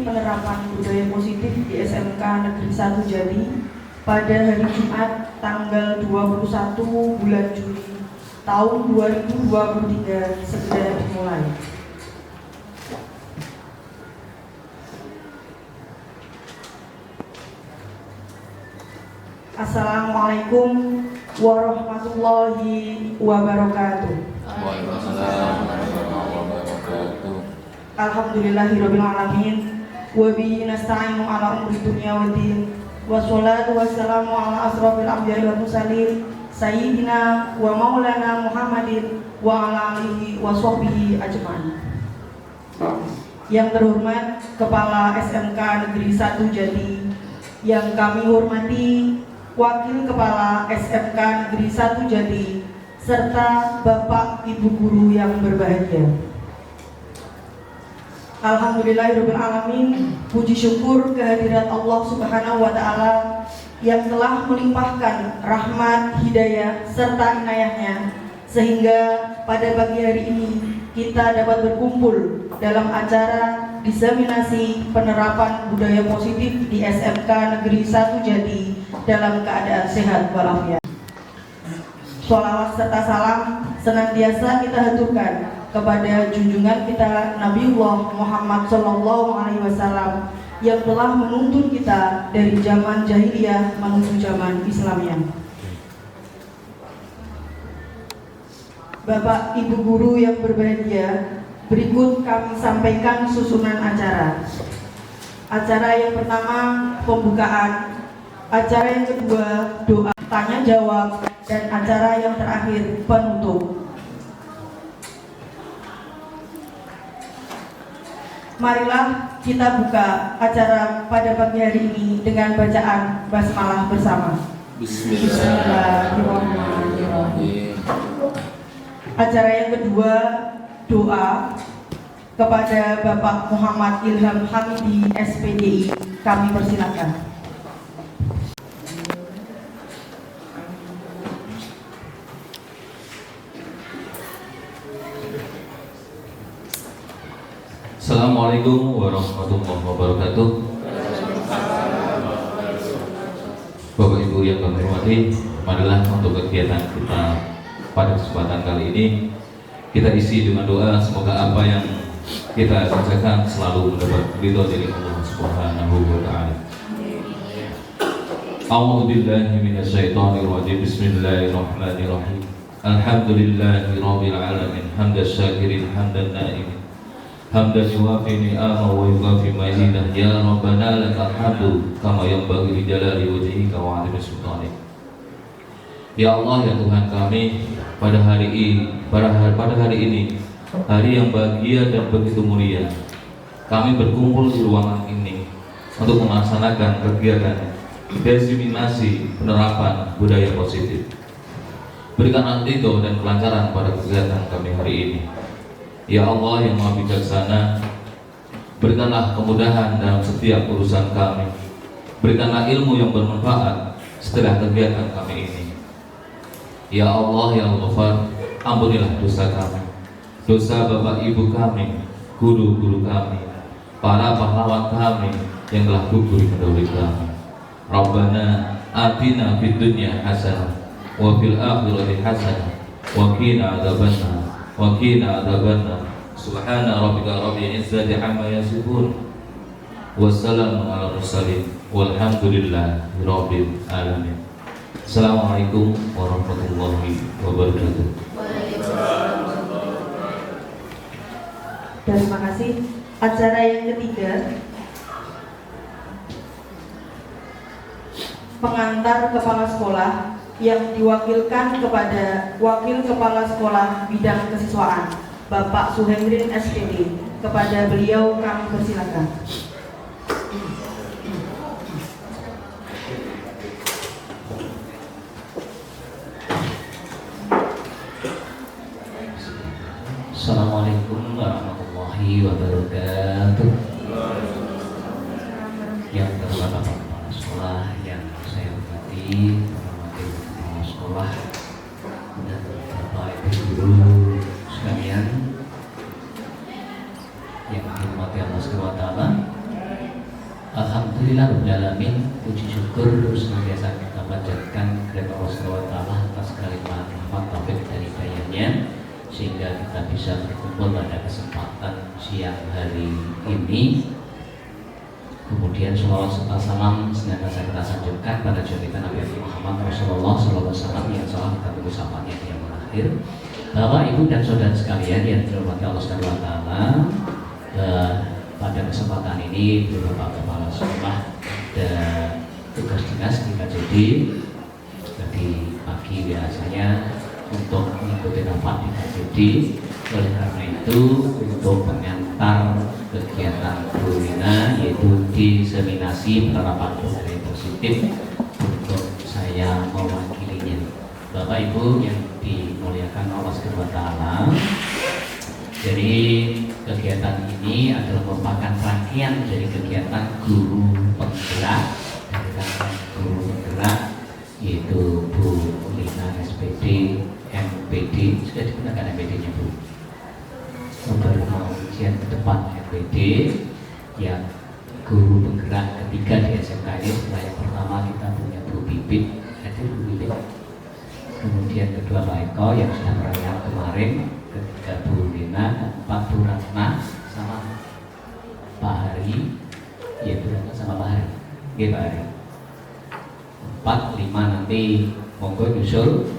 penerapan budaya positif di SMK Negeri 1 Jati pada hari Jumat tanggal 21 bulan Juli tahun 2023 segera dimulai. Assalamualaikum warahmatullahi wabarakatuh. Waalaikumsalam warahmatullahi wabarakatuh. Alhamdulillahirabbil alamin wa bihi nasta'inu ala umuri dunya waddin wassalatu wassalamu ala asrofil anbiya'i wal mursalin sayyidina wa maulana Muhammadin wa ala alihi wa sahbihi ajmain. Yang terhormat Kepala SMK Negeri 1 Jati, yang kami hormati Wakil Kepala SMK Negeri 1 Jati, serta Bapak Ibu Guru yang berbahagia. Alhamdulillahirabbil alamin, puji syukur kehadirat Allah Subhanahu wa taala yang telah melimpahkan rahmat, hidayah serta inayahnya sehingga pada pagi hari ini kita dapat berkumpul dalam acara diseminasi penerapan budaya positif di SMK Negeri 1 Jati dalam keadaan sehat walafiat. Sholawat serta salam senantiasa kita haturkan kepada junjungan kita Nabiullah Muhammad SAW yang telah menuntun kita dari zaman jahiliyah menuju zaman Islamiyah. Bapak Ibu Guru yang berbahagia, berikut kami sampaikan susunan acara. Acara yang pertama pembukaan, acara yang kedua doa tanya jawab, dan acara yang terakhir penutup. Marilah kita buka acara pada pagi hari ini dengan bacaan basmalah bersama. Bismillahirrahmanirrahim. Acara yang kedua doa kepada Bapak Muhammad Ilham Hamidi SPDI, kami persilakan. Assalamualaikum warahmatullahi wabarakatuh. Bapak Ibu yang kami hormati, marilah untuk kegiatan kita pada kesempatan kali ini kita isi dengan doa, semoga apa yang kita kerjakan selalu mendapat ridho dari Allah Subhanahu wa taala. A'udzu billahi minasyaitonir rajim. Bismillahirrahmanirrahim. Alhamdulillahirabbil alamin, hamdasy syakirin hamdan na'imin, hamdan yuwafi ni'amahu wa yukafi mazidah. Ya Rabbana lakal hamdu kama yanbaghi li jalali wajhika wa 'azimi sultanik. Ya Allah, ya Tuhan kami, pada hari ini, hari yang bahagia dan begitu mulia, kami berkumpul di ruangan ini untuk melaksanakan kegiatan diseminasi penerapan budaya positif. Berikanlah ridho dan kelancaran pada kegiatan kami hari ini. Ya Allah yang Maha Bijaksana, berikanlah kemudahan dalam setiap urusan kami. Berikanlah ilmu yang bermanfaat setelah kegiatan kami ini. Ya Allah yang Ghafar, ampunilah dosa kami, dosa Bapak Ibu kami, guru-guru kami, para pahlawan kami yang telah gugur mendahului kami. Rabbana atina fid dunya hasanah wa fil akhirati hasanah wa qina adzabannar wa qina adzabannar. Subhana rabbika rabbil izzati amma yasifun, wassalamu ala mursalin, walhamdulillahi rabbil alamin. Assalamualaikum warahmatullahi wabarakatuh. Terima kasih. Acara yang ketiga, pengantar kepala sekolah yang diwakilkan kepada Wakil Kepala Sekolah Bidang Kesiswaan, Bapak Suhendrin SPD. Kepada beliau kami persilakan. Assalamualaikum warahmatullahi wabarakatuh. Yang terhormat Bapak Kepala Sekolah yang saya hormati, Wakil Kepala Sekolah dan Bapak Ibu Guru sekalian yang dirahmati Allah Subhanahu wa taala. Alhamdulillah Rabbil Alamin, puji syukur senantiasa kita panjatkan kepada Allah Subhanahu wa Ta'ala atas kalimat rahmat taufik dan hidayahnya, sehingga kita bisa berkumpul pada kesempatan siang hari ini. Kemudian sholawat serta salam senantiasa kita sanjungkan pada junjungan Nabi Muhammad Rasulullah SAW yang salah kita tunggu sapanya yang terakhir. Bapak, Ibu dan saudara sekalian yang dirahmati Allah Subhanahu wa Ta'ala, pada kesempatan ini Bapak Kepala Sekolah dan tugas dinas di KJD tadi pagi biasanya untuk mengikuti rapat di KJD. Oleh karena itu, untuk pengantar kegiatan Bu Lina yaitu diseminasi penerapan budaya positif, untuk saya mewakilinya. Bapak Ibu yang dimuliakan Allah Subhanahu wa Ta'ala, jadi kegiatan ini adalah merupakan rangkaian dari kegiatan guru penggerak, dari rangkaian guru penggerak yaitu Bu Lina SPD MPD. Sudah digunakan MPD-nya Bu? Baru mau ujian ke depan MPD yang guru penggerak ketiga di SMK ini. Setelah yang pertama kita punya Bu Bibit, hadir Bu Bibit. Kemudian kedua Pak Eko yang sudah merayakan kemarin, ketiga Bu Lina, keempat Bu Ratna sama Pak Hari. Ya, Bu Ratna sama Pak Hari. Oke Pak Hari. 4, 5 nanti monggo nyusul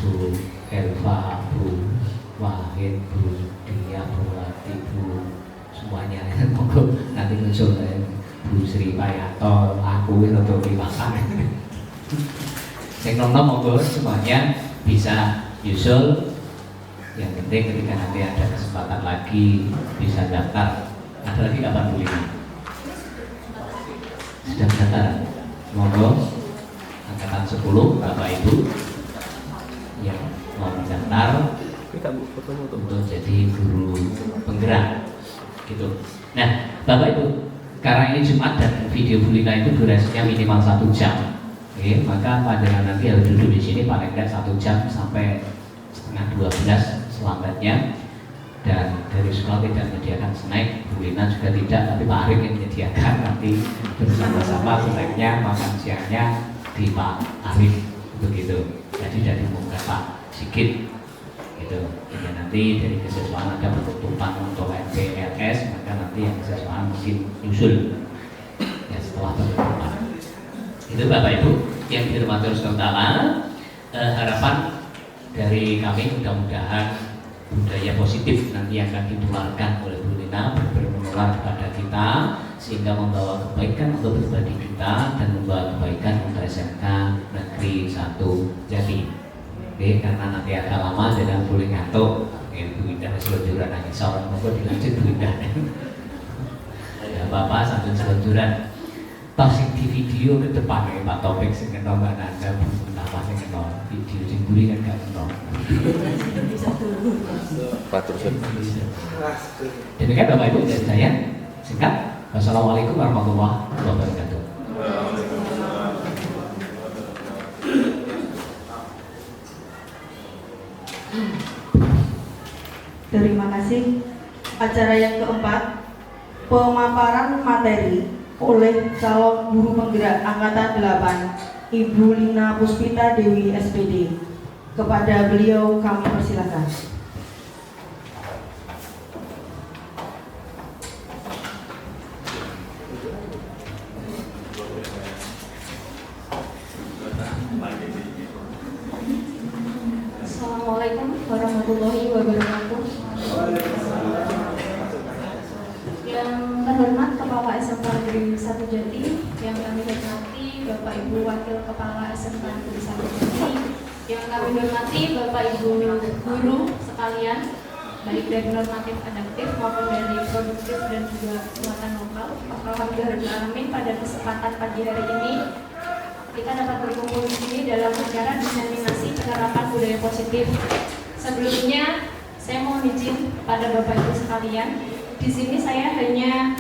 Bu Elva, Bu Wahid, Bu Dia, Bu Lati, Bu semuanya monggo nanti nyusul Bu Sri Payato, aku untuk dimakan. Yang nonton monggo semuanya bisa nyusul. Yang penting ketika nanti ada kesempatan lagi bisa daftar. Ada lagi kapan Bu Lina? Sudah daftar? Monggo angkatan 10 Bapak Ibu yang mau mendaftar untuk jadi guru penggerak gitu. Nah Bapak Ibu, karena ini Jumat dan video Bu Lina itu durasinya minimal 1 jam. Oke, maka panjenengan nanti harus duduk di sini paling tidak 1 jam sampai setengah 12 selambatnya. Dan dari sekolah tidak menyediakan snack, Bu Lina juga tidak, tapi Pak Arif yang menyediakan. Nanti bersama-sama snacknya, makan siangnya di Pak Arif begitu. Jadi dari muka Pak Sigit gitu. Ya, nanti dari kesiswaan ada penutupan untuk MPLS, maka nanti yang kesiswaan mungkin nyusul ya setelah penutupan. Itu Bapak Ibu yang dirahmati Allah Subhanahu wa Ta'ala, harapan dari kami mudah-mudahan budaya positif nanti akan ditularkan oleh Bu Lina menular kepada kita, sehingga membawa kebaikan untuk pribadi kita dan membawa kebaikan untuk SMK Negeri 1 Jati. Oke, karena nanti agak lama jadi boleh ngantuk. Bu Indah seluncuran nangis seorang monggo dilanjut Bu Indah. Ya Bapak sambil seluncuran. Toh di video ke depan ya Pak Topik sing kena Mbak Nanda, Bu Napa sing kena video sing buri kan gak kena. Demikian Bapak Ibu dari saya singkat. Wassalamualaikum warahmatullahi wabarakatuh. Terima kasih. Acara yang keempat, pemaparan materi oleh calon guru penggerak angkatan 8 Ibu Lina Puspita Dewi SPD. Kepada beliau kami persilakan. Assalamualaikum warahmatullahi wabarakatuh. Yang terhormat Kepala SMK Negeri 1 Jati, yang kami hormati Bapak Ibu Wakil Kepala SMK Negeri 1 Jati, yang kami hormati Bapak Ibu guru sekalian, baik dari normatif adaptif maupun dari produktif dan juga muatan lokal. Alhamdulillah pada kesempatan pagi hari ini kita dapat berkumpul di sini dalam acara diseminasi penerapan budaya positif. Sebelumnya saya mohon izin pada Bapak Ibu sekalian. Di sini saya hanya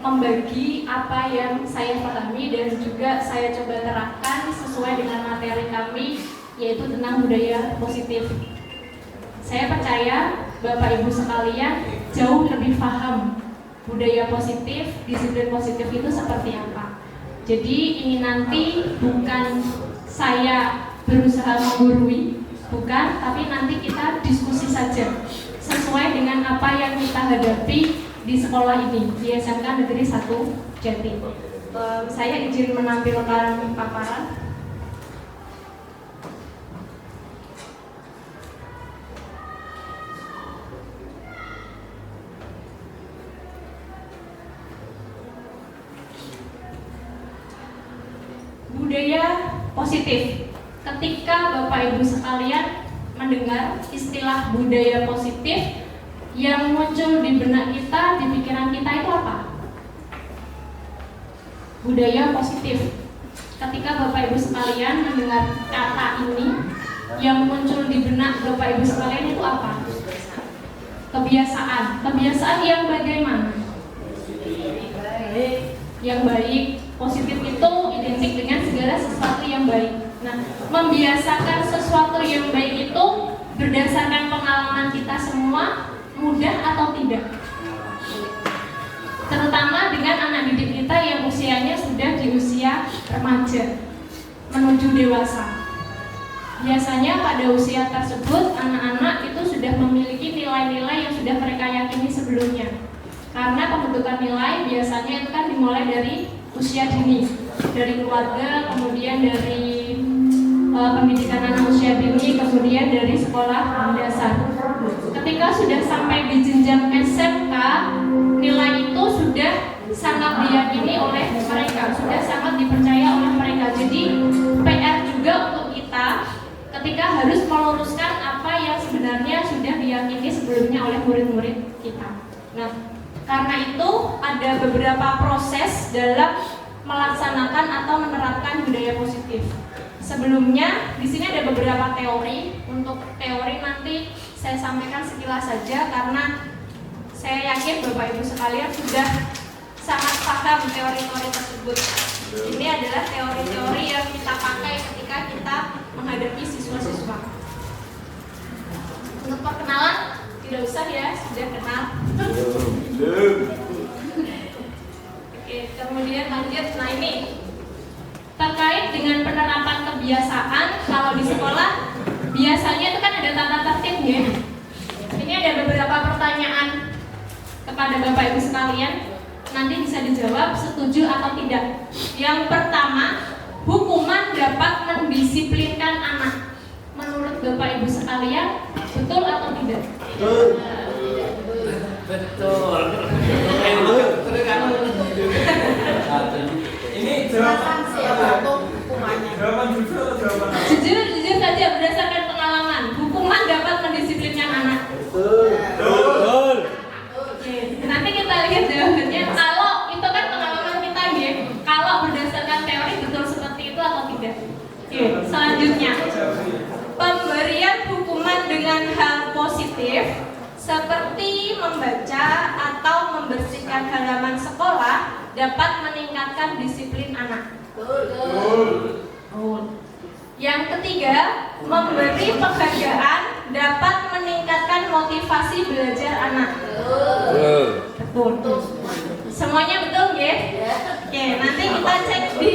membagi apa yang saya pahami dan juga saya coba terapkan sesuai dengan materi kami, yaitu tentang budaya positif. Saya percaya Bapak Ibu sekalian jauh lebih paham budaya positif, disiplin positif itu seperti apa. Jadi ini nanti bukan saya berusaha menggurui, bukan, tapi nanti kita diskusi saja sesuai dengan apa yang kita hadapi di sekolah ini di SMK Negeri 1 Jatim. Saya izin menampilkan paparan. Budaya positif. Ketika Bapak Ibu sekalian mendengar istilah budaya positif, yang muncul di benak kita, di pikiran kita itu apa? Budaya positif. Ketika Bapak Ibu sekalian mendengar kata ini, yang muncul di benak Bapak Ibu sekalian itu apa? Kebiasaan. Kebiasaan yang bagaimana? Yang baik. Positif itu identik dengan segala sesuatu yang baik. Nah, membiasakan sesuatu yang baik itu berdasarkan pengalaman kita semua mudah atau tidak? Terutama dengan anak didik kita yang usianya sudah di usia remaja menuju dewasa. Biasanya pada usia tersebut anak-anak itu sudah memiliki nilai-nilai yang sudah mereka yakini sebelumnya. Karena pembentukan nilai biasanya itu kan dimulai dari usia dini, dari keluarga, kemudian dari pendidikan anak usia dini, kemudian dari sekolah dasar. Ketika sudah sampai di jenjang SMK, nilai itu sudah sangat diyakini oleh mereka, sudah sangat dipercaya oleh mereka. Jadi PR juga untuk kita ketika harus meluruskan apa yang sebenarnya sudah diyakini sebelumnya oleh murid-murid kita. Nah, karena itu ada beberapa proses dalam melaksanakan atau menerapkan budaya positif. Sebelumnya di sini ada beberapa teori. Untuk teori nanti saya sampaikan sekilas saja karena saya yakin Bapak Ibu sekalian sudah sangat paham teori-teori tersebut. Ini adalah teori-teori yang kita pakai ketika kita menghadapi siswa-siswa. Untuk perkenalan tidak usah ya, sudah kenal. Oke, kemudian lanjut. Nah, ini terkait dengan penerapan kebiasaan. Kalau di sekolah biasanya itu kan ada tata tertib ya. Ini ada beberapa pertanyaan kepada Bapak Ibu sekalian. Nanti bisa dijawab setuju atau tidak. Yang pertama, hukuman dapat mendisiplinkan anak. Menurut Bapak Ibu sekalian, betul atau tidak? Betul. Ini jawaban siapa untuk hukumannya? Jawaban jujur atau jawaban apa? Jujur saja berdasarkan pengalaman. Hukuman dapat mendisiplinkan anak. Betul. Oke, nanti kita lihat jawabannya. Kalau itu kan pengalaman kita ya. Kalau berdasarkan teori betul seperti itu atau tidak? Oke, selanjutnya. Pemberian hukuman dengan hal positif seperti membaca atau membersihkan halaman sekolah dapat meningkatkan disiplin anak. Betul. Yang ketiga, memberi penghargaan dapat meningkatkan motivasi belajar anak. Betul. Semuanya betul ya? Oke, nanti kita cek di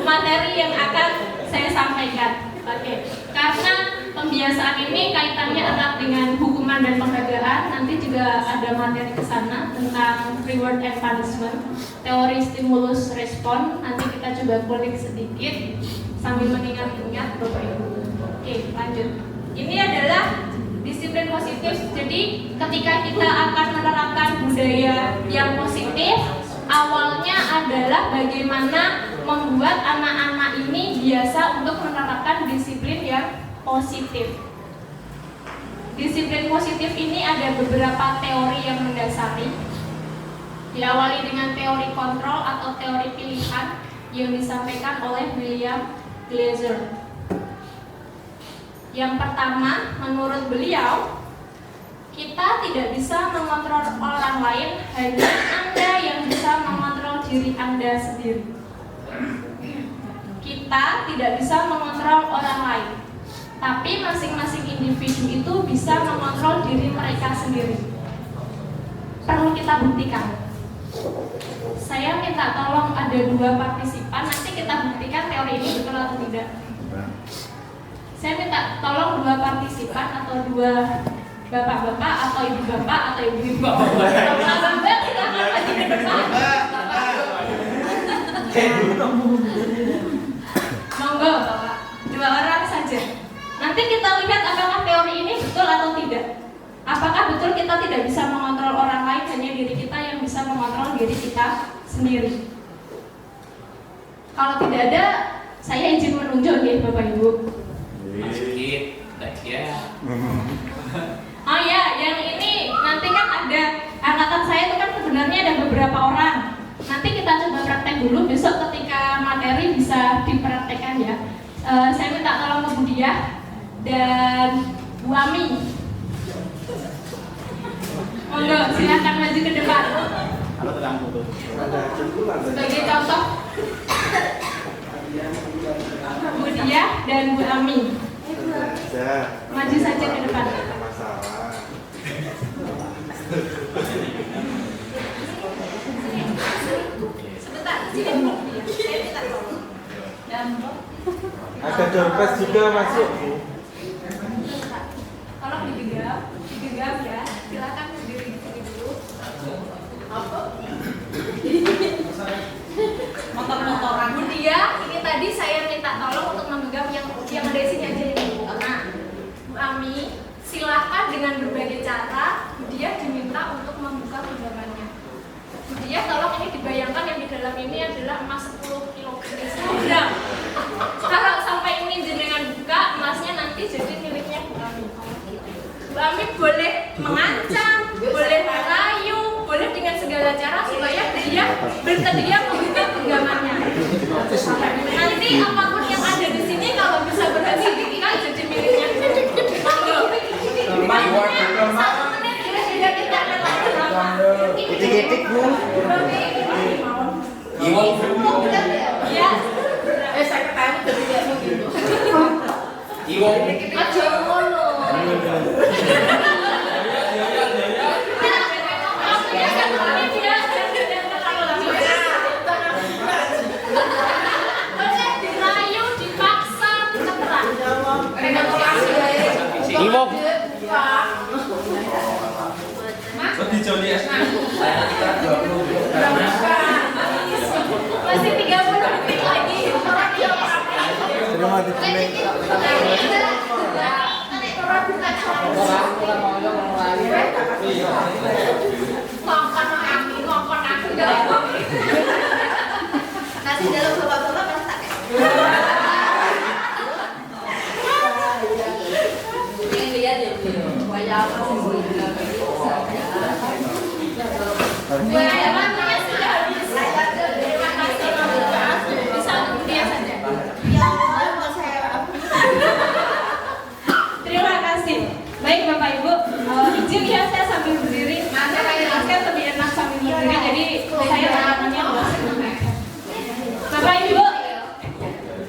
materi yang akan saya sampaikan. Oke, karena pembiasaan ini kaitannya erat dengan hukuman dan penghargaan. Nanti juga ada materi ke sana tentang reward and punishment, teori stimulus respon. Nanti kita coba kulik sedikit sambil mengingat-ingat Bapak Ibu. Oke, lanjut. Ini adalah disiplin positif. Jadi ketika kita akan menerapkan budaya yang positif, awalnya adalah bagaimana membuat anak-anak ini biasa untuk menerapkan disiplin yang positif. Disiplin positif ini ada beberapa teori yang mendasari. Diawali dengan teori kontrol atau teori pilihan yang disampaikan oleh William Glasser. Yang pertama, menurut beliau, kita tidak bisa mengontrol orang lain, hanya Anda yang bisa mengontrol diri Anda sendiri. Kita tidak bisa mengontrol orang lain, tapi masing-masing individu itu bisa mengontrol diri mereka sendiri. Perlu kita buktikan. Saya minta tolong ada 2 partisipan, nanti kita buktikan teori ini betul atau tidak. Saya minta tolong 2 partisipan atau 2 bapak-bapak atau ibu bapak atau ibu bapak silakan maju ke depan. Monggo bapak, 2 orang saja. Nanti kita lihat apakah teori ini betul atau tidak. Apakah betul kita tidak bisa mengontrol orang lain, hanya diri kita yang bisa mengontrol diri kita sendiri. Kalau tidak ada, saya izin menunjuk ya Bapak Ibu. Masukin, ya. Oh ya, yang ini nanti kan ada angkatan saya itu kan sebenarnya ada beberapa orang. Nanti kita coba praktek dulu, besok ketika materi bisa dipraktekkan ya. Saya minta tolong ke Bu Diah dan Bu Ami. Monggo, silakan maju ke depan. Sebagai contoh, Bu Diah dan Bu Ami. Maju saja ke depan. Sebentar, sini Bu Diah. Saya minta tolong. Dan Ada dompet juga masuk, Bu. tolong digenggam ya. Silakan berdiri di sini dulu. Motor-motoran. Bu Diah, ini tadi saya minta tolong untuk memegang yang ada di sini aja ini. Nah, Bu Ami, silakan dengan berbagai cara Bu Diah diminta untuk membuka genggamannya. Bu Diah, tolong ini dibayangkan yang di dalam ini adalah emas 10 kg. Kalau sampai ini jenengan buka, emasnya nanti jadi miliknya Bu Ami. Bu Ami boleh mengancam, boleh merayu, boleh dengan segala cara supaya dia bersedia membuka genggamannya. Nanti apapun yang ada di sini kalau bisa berhasil dibuka jadi miliknya. Monggo. Satu menit sudah tidak ada lagi lama. Titik-titik, Bu. Ya. Saya ketahui jadi kayak begitu. Aja ngono. Dirayu, dipaksa, terserah. Iwok. Masih 30 detik lagi. Terima kasih. Ngomong aku Nasi dalam bapak-bapak masak ya? Pengen lihat ya, wajah apa sih? Waktunya sudah habis. Terima kasih. Bisa untuk dia saja. Ya Allah, mau saya Terima kasih. Baik Bapak Ibu, izin ya saya sambil berdiri. Saya menjelaskan lebih enak sambil berdiri, jadi saya tangannya luas. Bapak Ibu,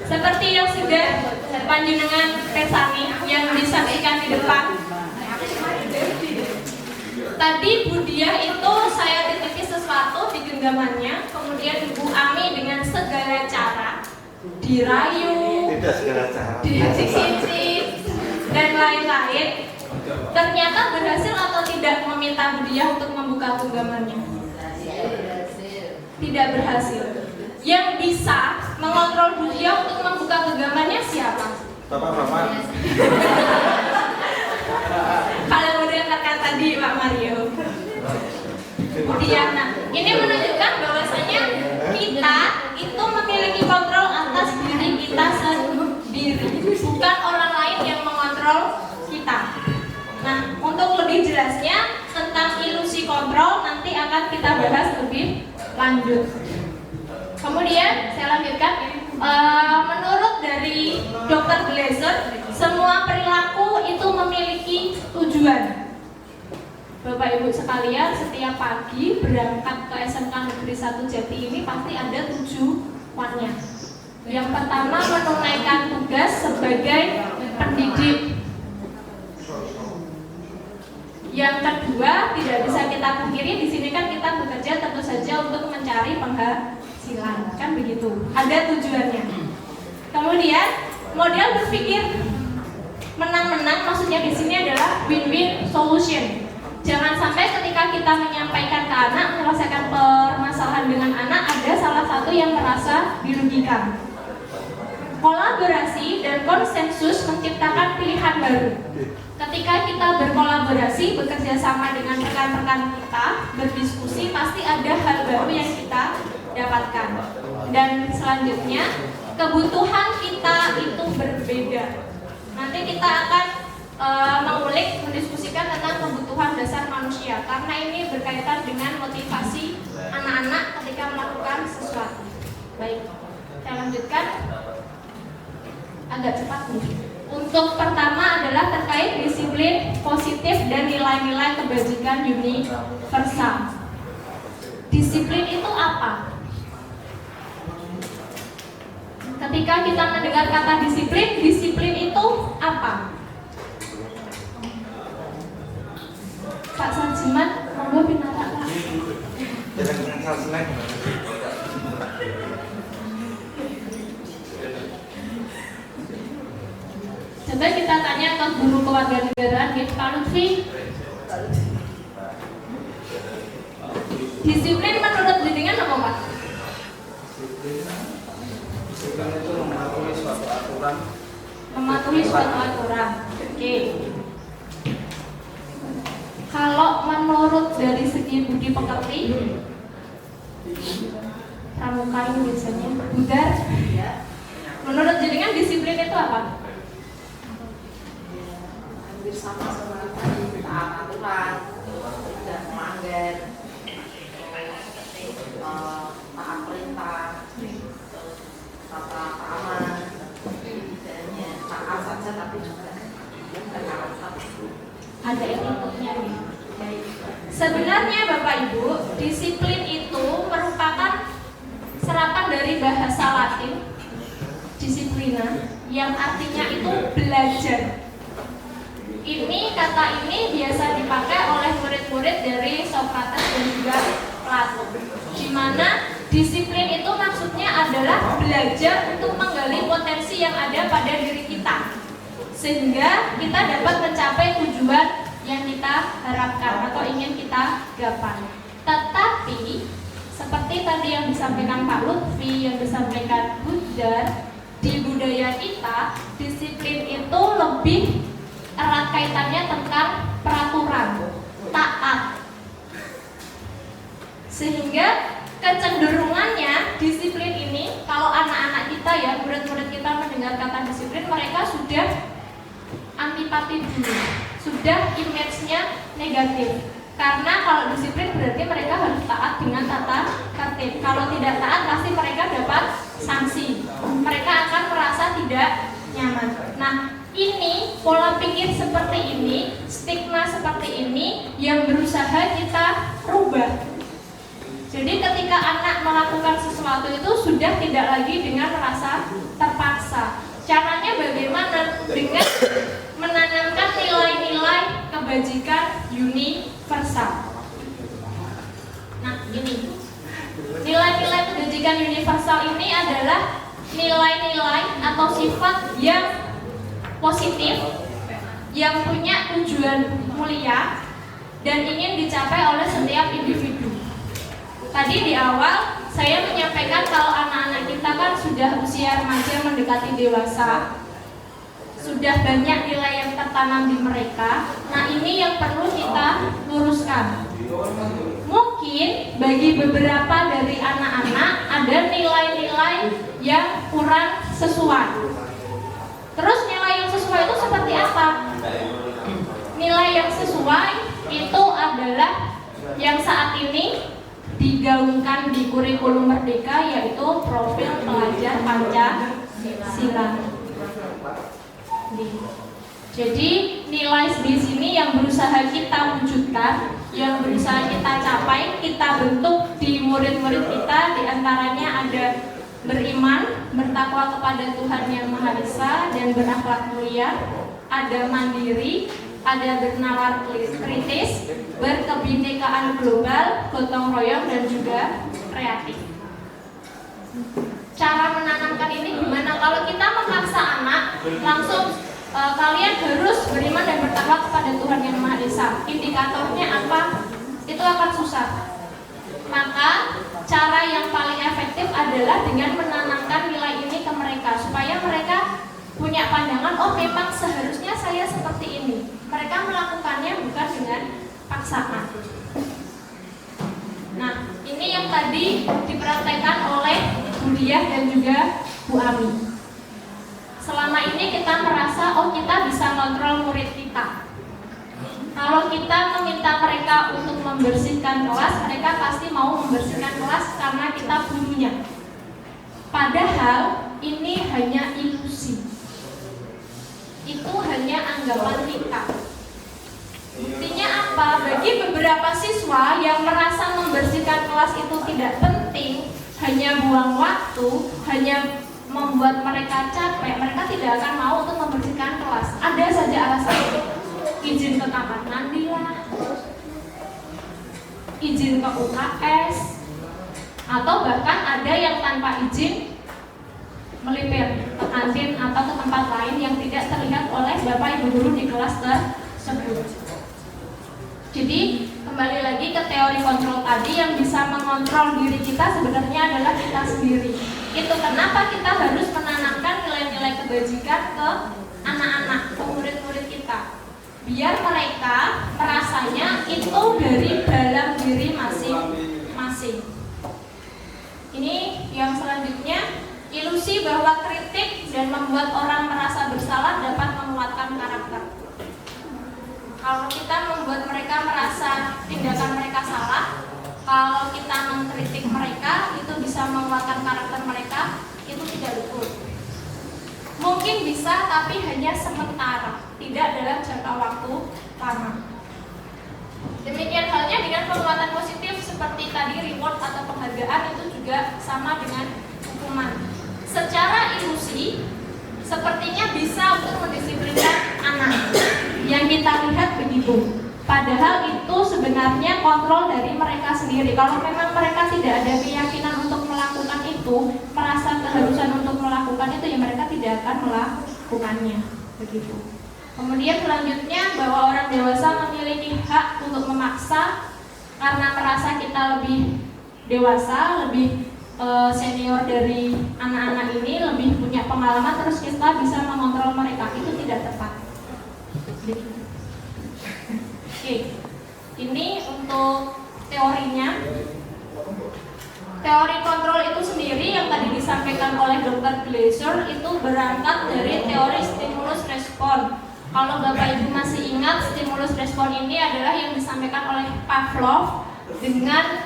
seperti yang sudah panjenengan Tesani yang disaksikan di depan. Tadi Bu Diah itu saya titipi sesuatu di genggamannya, kemudian Bu Ami dengan segala cara dirayu, Tidak segala cara. dicicip dan lain-lain. Ternyata berhasil atau tidak meminta Bu Diah untuk membuka genggamannya? Tidak berhasil. Yang bisa mengontrol Bu Diah untuk membuka genggamannya siapa? Bapak-bapak. Kalau mendengarkan tadi Pak Mario. Bu Diana, ini menunjukkan bahwasanya kita itu memiliki kontrol atas diri kita sendiri, bukan orang lain yang mengontrol kita. Nah, untuk lebih jelasnya tentang ilusi kontrol nanti akan kita bahas lebih lanjut. Kemudian saya lanjutkan. Menurut dari Dr. Glaser, semua perilaku itu memiliki tujuan. Bapak Ibu sekalian, setiap pagi berangkat ke SMK Negeri 1 Jati ini pasti ada tujuannya. Yang pertama, menunaikan tugas sebagai pendidik. Yang kedua, tidak bisa kita pungkiri di sini kan kita bekerja tentu saja untuk mencari penghasilan, kan begitu. Ada tujuannya. Kemudian model berpikir menang-menang maksudnya di sini adalah win-win solution. Jangan sampai ketika kita menyampaikan ke anak, menyelesaikan permasalahan dengan anak, ada salah satu yang merasa dirugikan. Kolaborasi dan konsensus menciptakan pilihan baru. Ketika kita berkolaborasi, bekerja sama dengan rekan-rekan kita, berdiskusi, pasti ada hal baru yang kita dapatkan. Dan selanjutnya, kebutuhan kita itu berbeda. Nanti kita akan mengulik, mendiskusikan tentang kebutuhan dasar manusia, karena ini berkaitan dengan motivasi anak-anak ketika melakukan sesuatu. Baik, saya lanjutkan agak cepat nih. Untuk pertama adalah terkait disiplin positif dan nilai-nilai kebajikan universal. Disiplin itu apa? Ketika kita mendengar kata disiplin, disiplin itu apa? Pak Sarjiman, monggo pinara Pak. Coba kita tanya ke guru kewarganegaraan, Pak Lutfi. Disiplin menurut jenengan apa, Pak? Disiplin itu mematuhi suatu aturan. Mematuhi suatu aturan. Oke. Kalau menurut dari segi budi pekerti, pramuka ini biasanya budar. Menurut jenengan disiplin itu apa? Hampir sama seperti taat aturan, tidak melanggar, taat perintah, tata krama, dan taat saja tapi juga taat. Ada inputnya nih. Baik. Sebenarnya Bapak Ibu, disiplin itu merupakan serapan dari bahasa Latin disiplina, yang artinya itu belajar. Ini kata ini biasa dipakai oleh murid-murid dari Socrates dan juga Plato, di mana disiplin itu maksudnya adalah belajar untuk menggali potensi yang ada pada diri kita, sehingga kita dapat mencapai tujuan yang kita harapkan atau ingin kita gapai. Tetapi seperti tadi yang disampaikan Pak Lutfi, yang disampaikan Budar, di budaya kita disiplin itu lebih erat kaitannya tentang peraturan, taat. Sehingga kecenderungannya disiplin ini, kalau anak-anak kita ya, murid-murid kita mendengar kata disiplin, mereka sudah antipati dulu, sudah image-nya negatif. Karena kalau disiplin berarti mereka harus taat dengan tata tertib. Kalau tidak taat pasti mereka dapat sanksi. Mereka akan merasa tidak nyaman. Nah, ini pola pikir seperti ini, stigma seperti ini yang berusaha kita rubah. Jadi ketika anak melakukan sesuatu itu sudah tidak lagi dengan rasa terpaksa. Caranya bagaimana? Dengan menanamkan nilai-nilai kebajikan universal. Nah, ini nilai-nilai kebajikan universal ini adalah nilai-nilai atau sifat yang positif, yang punya tujuan mulia dan ingin dicapai oleh setiap individu. Tadi di awal saya menyampaikan kalau anak-anak kita kan sudah usia remaja mendekati dewasa, sudah banyak nilai yang tertanam di mereka. Nah, ini yang perlu kita luruskan. Mungkin bagi beberapa dari anak-anak ada nilai-nilai yang kurang sesuai. Terus nilai yang sesuai itu seperti apa? Nilai yang sesuai itu adalah yang saat ini digaungkan di kurikulum Merdeka, yaitu profil pelajar Pancasila. Jadi nilai di sini yang berusaha kita wujudkan, yang berusaha kita capai, kita bentuk di murid-murid kita, diantaranya ada beriman, bertakwa kepada Tuhan Yang Maha Esa dan berakhlak mulia, ada mandiri, ada bernawar kritis, berkebinekaan global, gotong royong, dan juga kreatif. Cara menanamkan ini gimana? Kalau kita memaksa anak langsung kalian harus beriman dan bertakwa kepada Tuhan Yang Maha Esa, indikatornya apa? Itu akan susah. Maka cara yang paling efektif adalah dengan menanamkan nilai ini ke mereka, supaya mereka punya pandangan, oh memang seharusnya saya seperti ini. Mereka melakukannya bukan dengan paksaan. Nah, ini yang tadi dipraktekkan oleh Bu Diah dan juga Bu Ami. Selama ini kita merasa, oh kita bisa kontrol murid kita. Kalau kita meminta mereka untuk membersihkan kelas, mereka pasti mau membersihkan kelas karena kita gurunya. Padahal ini hanya ilusi. Itu hanya anggapan kita. Buktinya apa? Bagi beberapa siswa yang merasa membersihkan kelas itu tidak penting, hanya buang waktu, hanya membuat mereka capek, mereka tidak akan mau untuk membersihkan kelas. Ada saja alasan. Izin ke kamar mandi lah, izin ke UKS, atau bahkan ada yang tanpa izin melipir ke kantin atau ke tempat lain yang tidak terlihat oleh bapak ibu guru di kelas tersebut. Jadi kembali lagi ke teori kontrol tadi, yang bisa mengontrol diri kita sebenarnya adalah kita sendiri. Itu kenapa kita harus menanamkan nilai-nilai kebajikan ke anak-anak, ke murid-murid kita, biar mereka merasanya itu dari dalam diri masing-masing. Ini yang selanjutnya, ilusi bahwa kritik dan membuat orang merasa bersalah dapat menguatkan karakter. Kalau kita membuat mereka merasa tindakan mereka salah, kalau kita mengkritik mereka, itu bisa menguatkan karakter mereka, itu tidak betul. Mungkin bisa, tapi hanya sementara, tidak dalam jangka waktu lama. Demikian halnya dengan penguatan positif seperti tadi reward atau penghargaan, itu juga sama dengan hukuman. Secara ilusi, sepertinya bisa untuk mendisiplinkan anak. Yang kita lihat begitu. Padahal itu sebenarnya kontrol dari mereka sendiri. Kalau memang mereka tidak ada keyakinan untuk melakukan itu, merasa keharusan untuk melakukan itu, ya mereka tidak akan melakukannya. Begitu. Kemudian selanjutnya, bahwa orang dewasa memiliki hak untuk memaksa karena merasa kita lebih dewasa, lebih senior dari anak-anak ini, lebih punya pengalaman, terus kita bisa mengontrol mereka. Itu tidak tepat. Oke, ini untuk teorinya. Teori kontrol itu sendiri yang tadi disampaikan oleh Dr. Glaser itu berangkat dari teori stimulus respon. Kalau Bapak Ibu masih ingat, stimulus respon ini adalah yang disampaikan oleh Pavlov dengan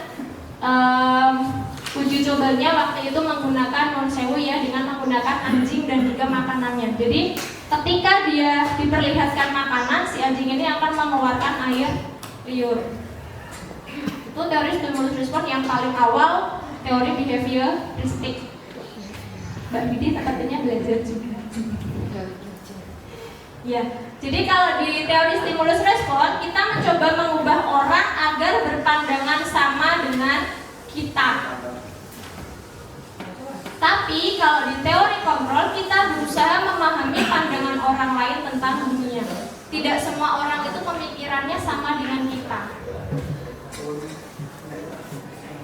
uji cobanya waktu itu menggunakan non-sewu ya, dengan menggunakan anjing dan juga makanannya. Jadi ketika dia diperlihatkan makanan, si anjing ini akan mengeluarkan air liur. Itu teori stimulus respon yang paling awal, teori behavioristik. Mbak Bidi tepatnya belajar juga. Ya, jadi kalau di teori stimulus respon, kita mencoba mengubah orang agar berpandangan sama dengan kita. Tapi kalau di teori kontrol, kita berusaha memahami pandangan orang lain tentang dunia. Tidak semua orang itu pemikirannya sama dengan kita.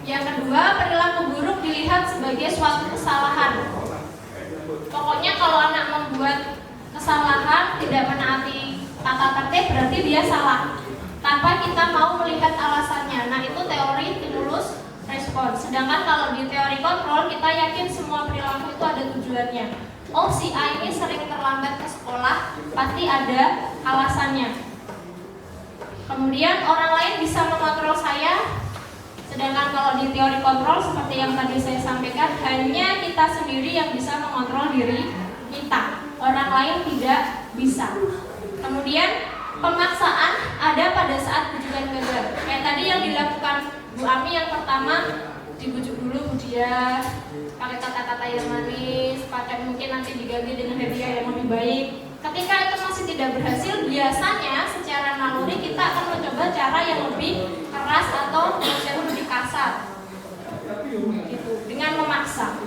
Yang kedua, perilaku buruk dilihat sebagai suatu kesalahan. Pokoknya kalau anak membuat kesalahan, tidak menaati tata tertib, berarti dia salah, tanpa kita mau melihat alasannya. Nah, itu teori stimulus respon. Sedangkan kalau di teori kontrol, kita yakin semua perilaku itu ada tujuannya. Oh, si A ini sering terlambat ke sekolah, pasti ada alasannya. Kemudian orang lain bisa mengontrol saya. Sedangkan kalau di teori kontrol, seperti yang tadi saya sampaikan, hanya kita sendiri yang bisa mengontrol diri kita. Orang lain tidak bisa. Kemudian pemaksaan ada pada saat bujukan gagal. Kayak tadi yang dilakukan Bu Ami, yang pertama dibujuk dulu dia pakai kata-kata yang manis, pakai mungkin nanti diganti dengan hadiah yang lebih baik. Ketika itu masih tidak berhasil, biasanya naluri, kita akan mencoba cara yang lebih keras atau yang lebih kasar, gitu, dengan memaksa.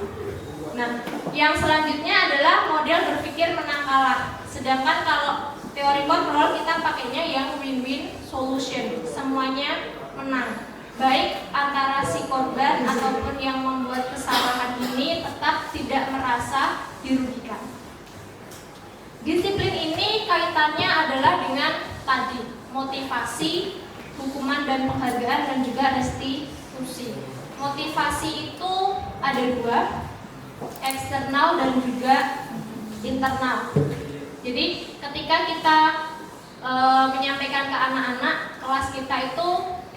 Nah, yang selanjutnya adalah model berpikir menang kalah. Sedangkan kalau teori kontrol kita pakainya yang win-win solution, semuanya menang. Baik antara si korban ataupun yang membuat kesalahan ini tetap tidak merasa dirugikan. Disiplin ini kaitannya adalah dengan tadi, motivasi, hukuman dan penghargaan, dan juga restitusi. Motivasi itu ada dua, eksternal dan juga internal. Jadi ketika kita menyampaikan ke anak-anak, kelas kita itu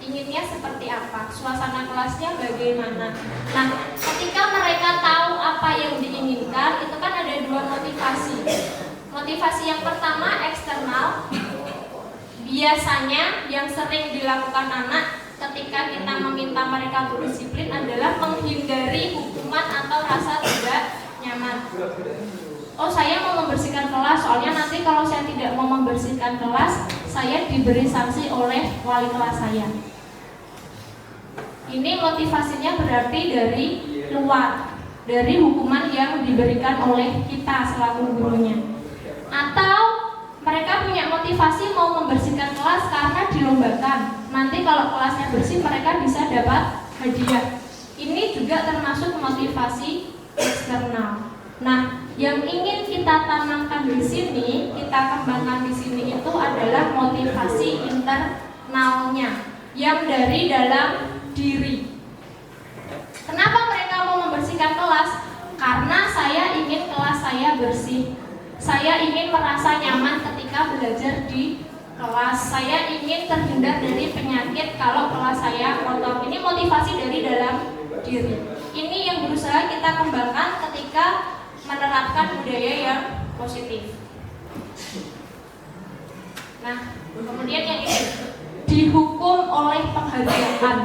inginnya seperti apa, suasana kelasnya bagaimana. Nah, ketika mereka tahu apa yang diinginkan, itu kan ada dua motivasi. Motivasi yang pertama eksternal, biasanya yang sering dilakukan anak ketika kita meminta mereka berdisiplin adalah menghindari hukuman atau rasa tidak nyaman. Oh, saya mau membersihkan kelas, soalnya nanti kalau saya tidak mau membersihkan kelas, saya diberi sanksi oleh wali kelas saya. Ini motivasinya berarti dari luar, dari hukuman yang diberikan oleh kita selaku gurunya. Atau mereka punya motivasi mau membersihkan kelas karena dilombakan. Nanti kalau kelasnya bersih mereka bisa dapat hadiah. Ini juga termasuk motivasi eksternal. Nah, yang ingin kita tanamkan di sini, kita kembangkan di sini itu adalah motivasi internalnya yang dari dalam diri. Kenapa mereka mau membersihkan kelas? Karena saya ingin kelas saya bersih. Saya ingin merasa nyaman ketika belajar di kelas. Saya ingin terhindar dari penyakit kalau kelas saya kotor. Ini motivasi dari dalam diri. Ini yang berusaha kita kembangkan ketika menerapkan budaya yang positif. Nah, kemudian yang ini, dihukum oleh penghargaan.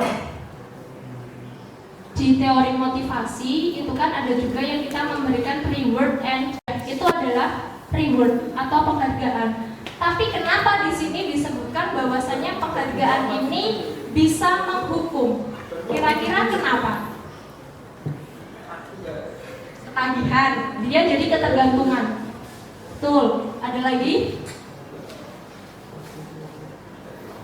Di teori motivasi itu kan ada juga yang kita memberikan reward and itu adalah reward atau penghargaan. Tapi kenapa di sini disebutkan bahwasanya penghargaan ini bisa menghukum? Kira-kira kenapa? Ketagihan, dia jadi ketergantungan. Betul. Ada lagi?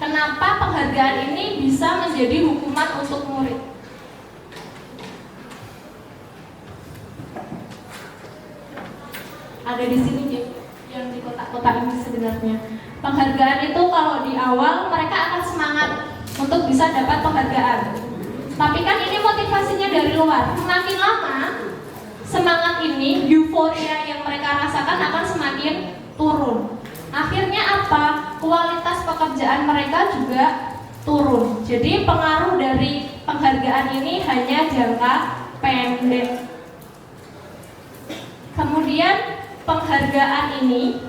Kenapa penghargaan ini bisa menjadi hukuman untuk murid? Ada di sini yang di kotak-kotak ini sebenarnya. Penghargaan itu kalau di awal mereka akan semangat untuk bisa dapat penghargaan. Tapi kan ini motivasinya dari luar. Semakin lama semangat ini, euforia yang mereka rasakan akan semakin turun. Akhirnya apa? Kualitas pekerjaan mereka juga turun. Jadi pengaruh dari penghargaan ini hanya jangka pendek. Kemudian penghargaan ini,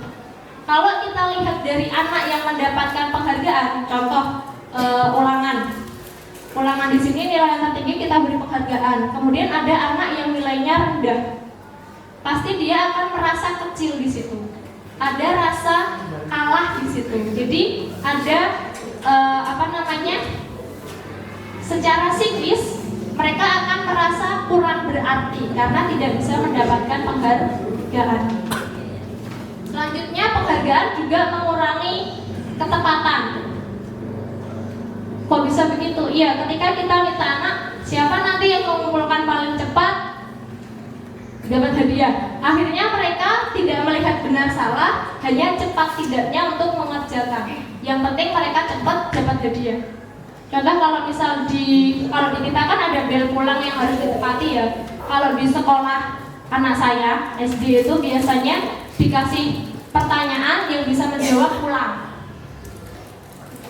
kalau kita lihat dari anak yang mendapatkan penghargaan, contoh ulangan di sini nilai yang tertinggi kita beri penghargaan. Kemudian ada anak yang nilainya rendah, pasti dia akan merasa kecil di situ. Ada rasa kalah di situ. Jadi ada secara psikis mereka akan merasa kurang berarti karena tidak bisa mendapatkan penghargaan. Selanjutnya penghargaan juga mengurangi ketepatan. Kok bisa begitu? Iya, ketika kita minta anak, siapa nanti yang mengumpulkan paling cepat dapat hadiah. Akhirnya mereka tidak melihat benar salah, hanya cepat tidaknya untuk mengerjakan. Yang penting mereka cepat dapat hadiah. Contoh kalau misal di kita kan ada bel pulang yang harus ditepati ya. Kalau di sekolah anak saya SD itu biasanya dikasih pertanyaan yang bisa menjawab pulang.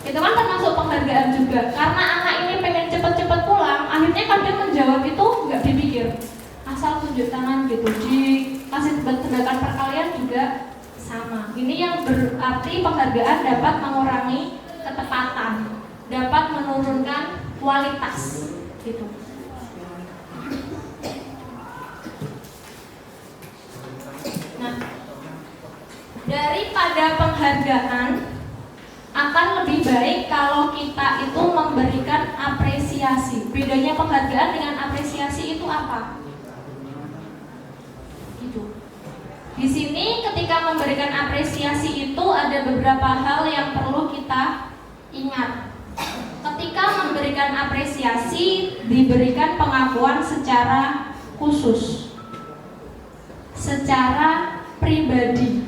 Itu kan termasuk penghargaan juga. Karena anak ini pengen cepet-cepet pulang, akhirnya kadang menjawab itu nggak dipikir, asal tunjuk tangan gitu. Dikasih tindakan perkalian juga sama. Ini yang berarti penghargaan dapat mengurangi ketepatan, dapat menurunkan kualitas gitu. Nah, daripada penghargaan akan lebih baik kalau kita itu memberikan apresiasi. Bedanya penghargaan dengan apresiasi itu apa? Itu. Di sini ketika memberikan apresiasi itu ada beberapa hal yang perlu kita ingat. Ketika memberikan apresiasi, diberikan pengakuan secara khusus, secara pribadi,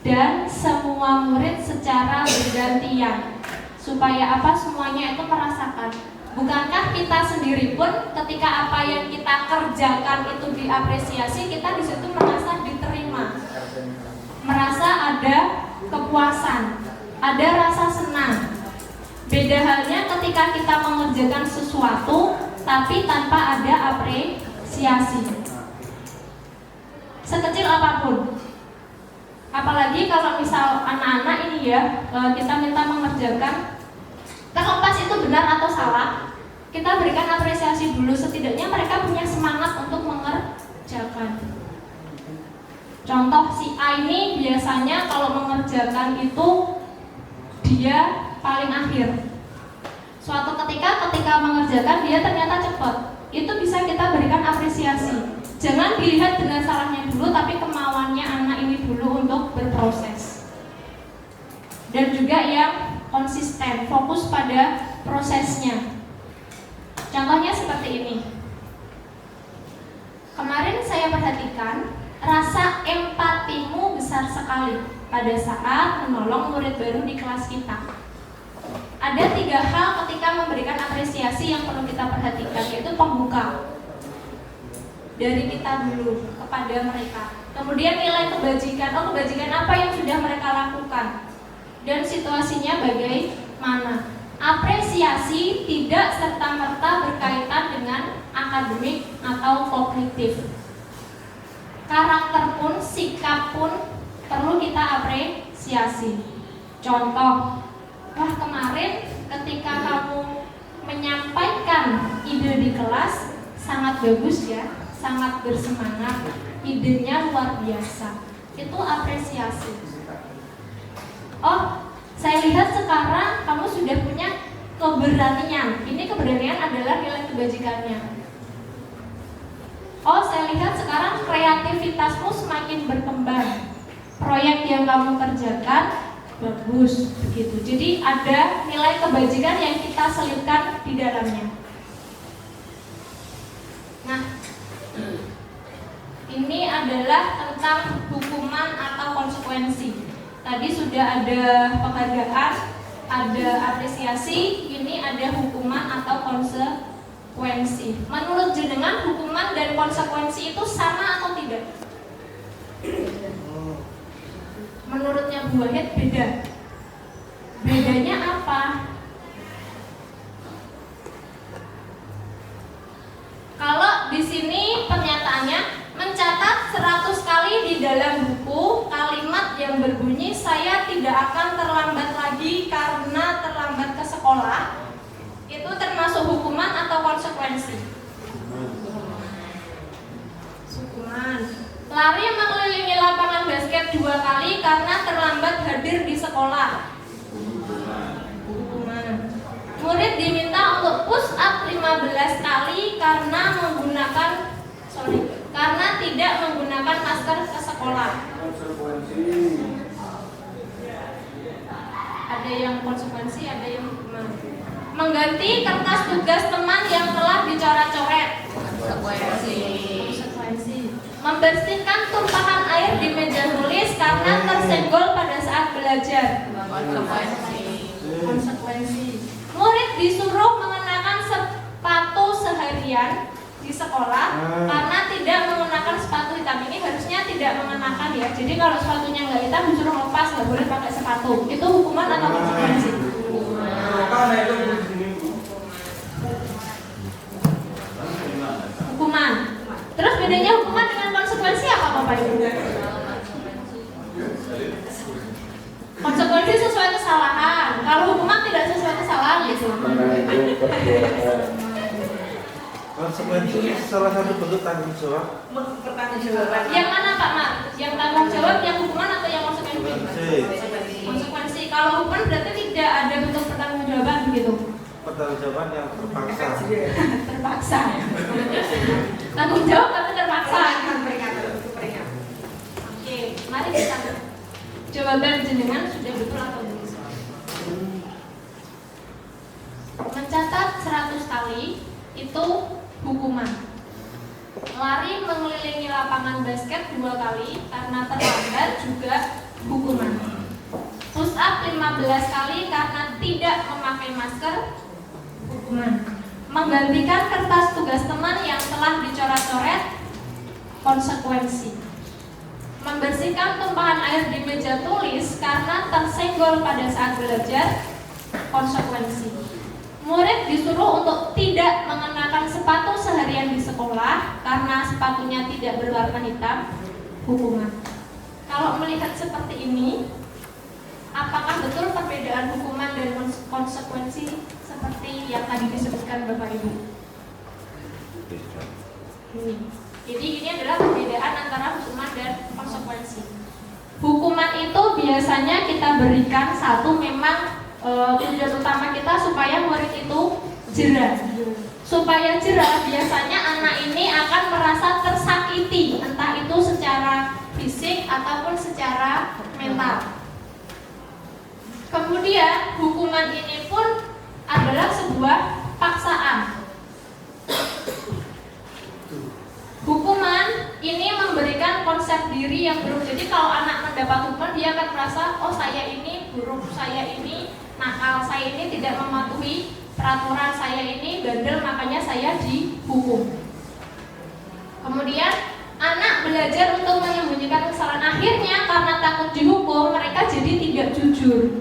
dan semua murid secara bergantian. Supaya apa? Semuanya itu merasakan. Bukankah kita sendiri pun ketika apa yang kita kerjakan itu diapresiasi, kita di situ merasa diterima, merasa ada kepuasan, ada rasa senang. Beda halnya ketika kita mengerjakan sesuatu tapi tanpa ada apresiasi, sekecil apapun. Apalagi kalau misal anak-anak ini ya, kita minta mengerjakan, terlepas itu benar atau salah, kita berikan apresiasi dulu, setidaknya mereka punya semangat untuk mengerjakan. Contoh, si A ini biasanya kalau mengerjakan itu dia paling akhir. Suatu ketika mengerjakan dia ternyata cepat, itu bisa kita berikan apresiasi. Jangan dilihat dengan salahnya dulu, tapi kemauannya anak ini dulu untuk berproses. Dan juga yang konsisten, fokus pada prosesnya. Contohnya seperti ini. Kemarin saya perhatikan rasa empatimu besar sekali pada saat menolong murid baru di kelas kita. Ada 3 hal ketika memberikan apresiasi yang perlu kita perhatikan, yaitu pembuka dari kita dulu kepada mereka. Kemudian nilai kebajikan, kebajikan apa yang sudah mereka lakukan, dan situasinya bagaimana. Apresiasi tidak serta-merta berkaitan dengan akademik atau kognitif. Karakter pun, sikap pun perlu kita apresiasi. Contoh, wah kemarin ketika kamu menyampaikan ide di kelas sangat bagus ya, sangat bersemangat, idenya luar biasa. Itu apresiasi. Oh, saya lihat sekarang kamu sudah punya keberanian. Ini keberanian adalah nilai kebajikannya. Oh, saya lihat sekarang kreativitasmu semakin berkembang. Proyek yang kamu kerjakan bagus, begitu. Jadi ada nilai kebajikan yang kita selipkan di dalamnya. Nah, ini adalah tentang hukuman atau konsekuensi. Tadi sudah ada penghargaan, ada apresiasi, ini ada hukuman atau konsekuensi. Menurut jenengan hukuman dan konsekuensi itu sama atau tidak? Menurutnya Bu Wahid beda. Bedanya apa? Kalau di sini pernyataannya mencatat 100 kali di dalam buku kalimat yang berbunyi saya tidak akan terlambat lagi karena terlambat ke sekolah, itu termasuk hukuman atau konsekuensi? Hukuman. Lari mengelilingi lapangan basket 2 kali karena terlambat hadir di sekolah, hukuman. Murid diminta untuk push up 15 kali karena tidak menggunakan masker ke sekolah. Ada yang konsekuensi, ada yang hukuman. Mengganti kertas tugas teman yang telah dicoret-coret, konsekuensi. Membersihkan tumpahan air di meja tulis karena tersenggol pada saat belajar, konsekuensi. Murid disuruh mengenakan sepatu seharian di sekolah karena tidak menggunakan sepatu hitam. Ini harusnya tidak mengenakan ya. Jadi kalau sepatunya nggak hitam disuruh lepas, nggak boleh pakai sepatu. Itu hukuman atau konsekuensi? Hukuman. Terus bedanya hukuman dengan konsekuensi apa Bapak Ibu? Konsekuensi sesuai kesalahan. Kalau hukuman tidak sesuai kesalahan gitu. Konsekuensi salah satu bentuk tanggung jawab. Yang mana Pak Mar? Yang tanggung jawab, yang hukuman atau yang konsekuensi? Konsekuensi. Kalau hukuman berarti pertanggungjawaban yang terpaksa. Terpaksa. Tanggung jawab tapi terpaksa. Oke, mari kita jawaban jenengan sudah betul atau belum? Mencatat 100 kali itu hukuman. Lari mengelilingi lapangan basket 2 kali karena terlambat juga hukuman. Push up 15 kali karena tidak memakai masker, hukuman. Menggantikan kertas tugas teman yang telah dicoret-coret, konsekuensi. Membersihkan tumpahan air di meja tulis karena tersenggol pada saat belajar, konsekuensi. Murid disuruh untuk tidak mengenakan sepatu seharian di sekolah karena sepatunya tidak berwarna hitam, hukuman. Kalau melihat seperti ini, apakah betul perbedaan hukuman dan konsekuensi seperti yang tadi disebutkan Bapak Ibu? Ini. Jadi ini adalah perbedaan antara hukuman dan konsekuensi. Hukuman itu biasanya kita berikan satu memang tujuan utama kita supaya murid itu jera. Supaya jera biasanya anak ini akan merasa tersakiti, entah itu secara fisik ataupun secara mental. Kemudian hukuman ini pun adalah sebuah paksaan. Hukuman ini memberikan konsep diri yang buruk. Jadi kalau anak mendapat hukuman, dia akan merasa, oh saya ini buruk, saya ini nakal, saya ini tidak mematuhi peraturan, saya ini bandel, makanya saya dihukum. Kemudian anak belajar untuk menyembunyikan kesalahan. Akhirnya karena takut dihukum, mereka jadi tidak jujur.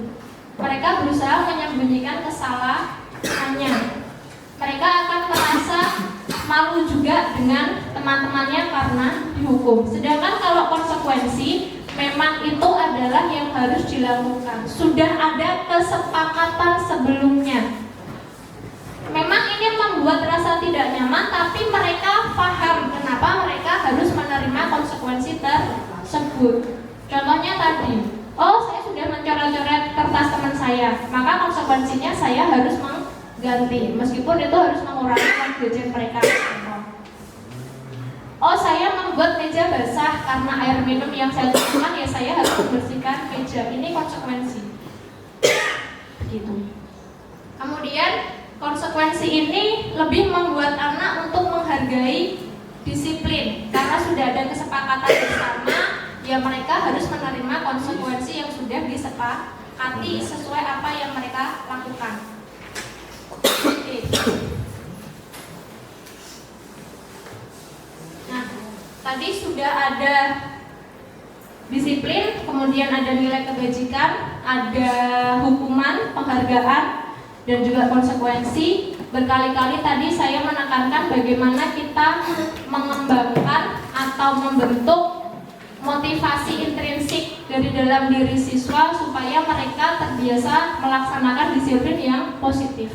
Mereka berusaha menyembunyikan kesalahannya. Mereka akan merasa malu juga dengan teman-temannya karena dihukum. Sedangkan kalau konsekuensi, memang itu adalah yang harus dilakukan. Sudah ada kesepakatan sebelumnya. Memang ini membuat rasa tidak nyaman, tapi mereka paham kenapa mereka harus menerima konsekuensi tersebut. Contohnya tadi, oh saya sudah mencoret-coret kertas teman saya, maka konsekuensinya saya harus mengganti, meskipun itu harus mengurangi uang jajan mereka. Oh saya membuat meja basah karena air minum yang saya tuangkan, ya saya harus membersihkan meja. Ini konsekuensi. Gitu. Kemudian konsekuensi ini lebih membuat anak untuk menghargai disiplin karena sudah ada kesepakatan bersama, ya mereka harus menerima konsekuensi yang sudah disepakati sesuai apa yang mereka lakukan. Oke. Nah, tadi sudah ada disiplin, kemudian ada nilai kebajikan, ada hukuman, penghargaan, dan juga konsekuensi. Berkali-kali tadi saya menekankan bagaimana kita mengembangkan atau membentuk motivasi intrinsik dari dalam diri siswa supaya mereka terbiasa melaksanakan disiplin yang positif.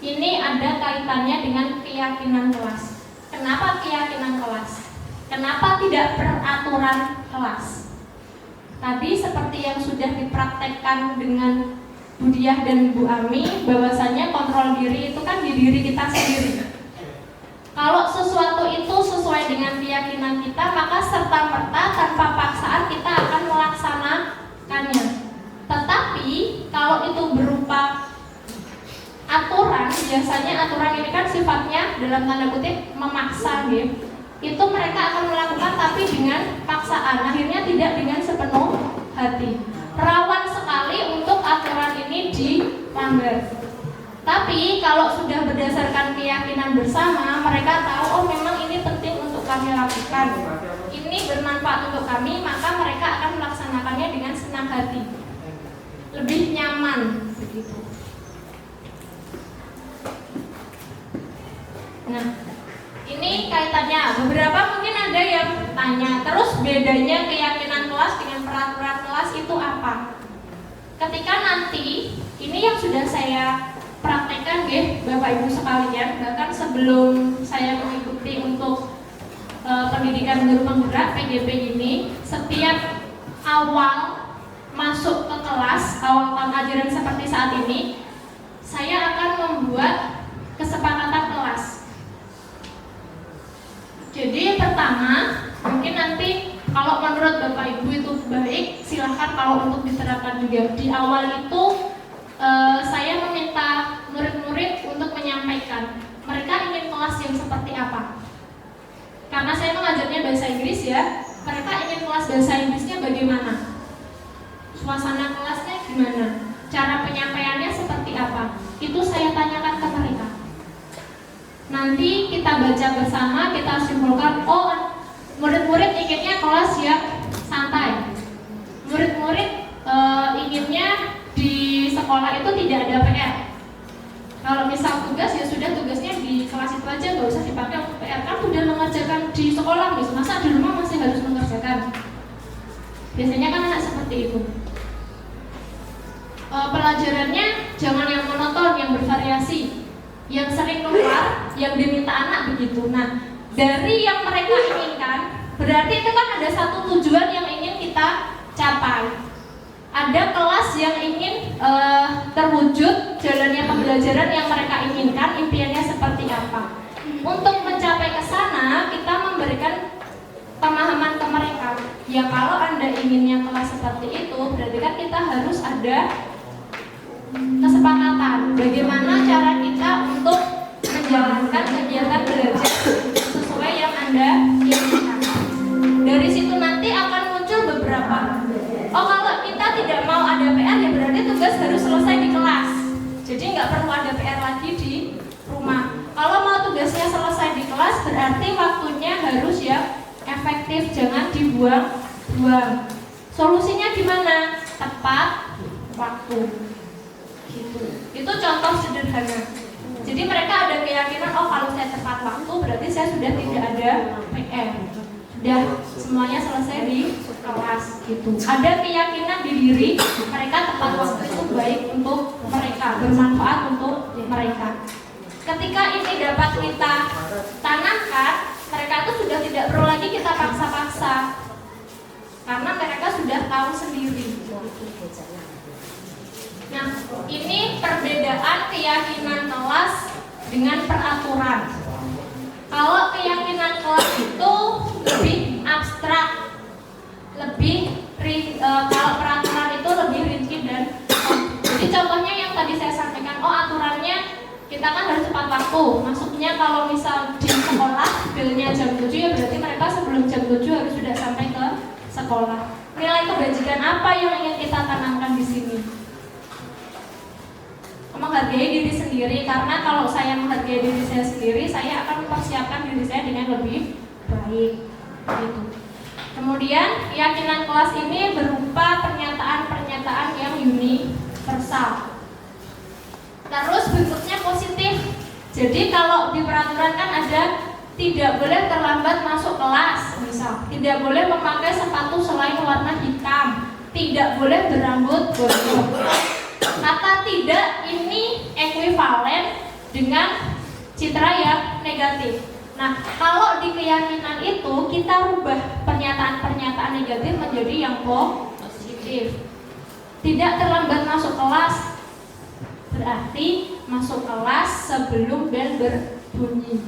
Ini ada kaitannya dengan keyakinan kelas. Kenapa keyakinan kelas? Kenapa tidak peraturan kelas? Tadi seperti yang sudah dipraktekkan dengan Bu Diah dan Bu Ami, bahwasanya kontrol diri itu kan di diri kita sendiri. Kalau sesuatu itu sesuai dengan keyakinan kita, maka serta-merta tanpa paksaan kita akan melaksanakannya. Tetapi kalau itu berupa aturan, biasanya aturan ini kan sifatnya dalam tanda kutip memaksa, gitu. Itu mereka akan melakukan tapi dengan paksaan, akhirnya tidak dengan sepenuh hati. Rawan sekali untuk aturan ini dilanggar. Tapi kalau sudah berdasarkan keyakinan bersama, mereka tahu oh memang ini penting untuk kami lakukan, ini bermanfaat untuk kami, maka mereka akan melaksanakannya dengan senang hati, lebih nyaman begitu. Nah, ini kaitannya. Beberapa mungkin ada yang tanya, terus bedanya keyakinan kelas dengan peraturan kelas itu apa? Ketika nanti, ini yang sudah saya praktekkan Bapak Ibu sekalian, bahkan sebelum saya mengikuti untuk pendidikan guru penggerak PGP ini, setiap awal masuk ke kelas, awal tahun ajaran seperti saat ini, saya akan membuat kesepakatan kelas. Jadi pertama, mungkin nanti kalau menurut Bapak Ibu itu baik, silahkan kalau untuk diterapkan juga. Di awal itu saya meminta murid-murid untuk menyampaikan mereka ingin kelas yang seperti apa. Karena saya mengajarnya bahasa Inggris ya, mereka ingin kelas bahasa Inggrisnya bagaimana, suasana kelasnya gimana, cara penyampaiannya seperti apa. Itu saya tanyakan ke mereka. Nanti kita baca bersama, kita simpulkan, oh murid-murid inginnya kelas yang santai, murid-murid inginnya di sekolah itu tidak ada PR. Kalau misal tugas ya sudah, tugasnya di kelas itu aja, nggak usah dipakai untuk PR, kan sudah mengerjakan di sekolah, masa di rumah masih harus mengerjakan. Biasanya kan anak seperti itu. Pelajarannya jangan yang monoton, yang bervariasi, yang sering keluar, yang diminta anak begitu. Nah, dari yang mereka inginkan, berarti itu kan ada satu tujuan yang ingin kita capai. Ada kelas yang ingin terwujud jalannya pembelajaran yang mereka inginkan, impiannya seperti apa. Untuk mencapai ke sana, kita memberikan pemahaman ke mereka. Ya kalau Anda inginnya kelas seperti itu, berarti kan kita harus ada kesepakatan bagaimana cara kita untuk menjalankan kegiatan belajar sesuai yang Anda inginkan. Dari situ nanti akan muncul beberapa. Oh, kalau kita tidak mau ada PR, ya berarti tugas harus selesai di kelas. Jadi nggak perlu ada PR lagi di rumah. Kalau mau tugasnya selesai di kelas, berarti waktunya harus ya efektif, jangan dibuang-buang. Solusinya gimana? Tepat waktu. Gitu. Itu contoh sederhana. Jadi mereka ada keyakinan, oh kalau saya tepat waktu berarti saya sudah tidak ada PR, sudah semuanya selesai di kelas gitu. Ada keyakinan di diri mereka tepat waktu itu baik untuk mereka, bermanfaat untuk mereka. Ketika ini dapat kita tanamkan, mereka itu sudah tidak perlu lagi kita paksa-paksa, karena mereka sudah tahu sendiri. Nah, ini perbedaan keyakinan kelas dengan peraturan. Kalau keyakinan kelas itu lebih abstrak, kalau peraturan itu lebih rinci dan jadi contohnya yang tadi saya sampaikan, oh aturannya kita kan harus tepat waktu. Maksudnya kalau misal di sekolah belnya jam 7, ya berarti mereka sebelum jam 7 harus sudah sampai ke sekolah. Nilai kebajikan apa yang ingin kita tanamkan di sini? Menghargai diri sendiri, karena kalau saya menghargai diri saya sendiri, saya akan mempersiapkan diri saya dengan lebih baik gitu. Kemudian keyakinan kelas ini berupa pernyataan-pernyataan yang universal. Terus bentuknya positif. Jadi kalau di peraturan kan ada tidak boleh terlambat masuk kelas, misal tidak boleh memakai sepatu selain warna hitam, tidak boleh berambut gondrong. Kata tidak ini ekuivalen dengan citra yang negatif. Nah, kalau di keyakinan itu kita rubah pernyataan-pernyataan negatif menjadi yang positif. Tidak terlambat masuk kelas berarti masuk kelas sebelum bel berbunyi.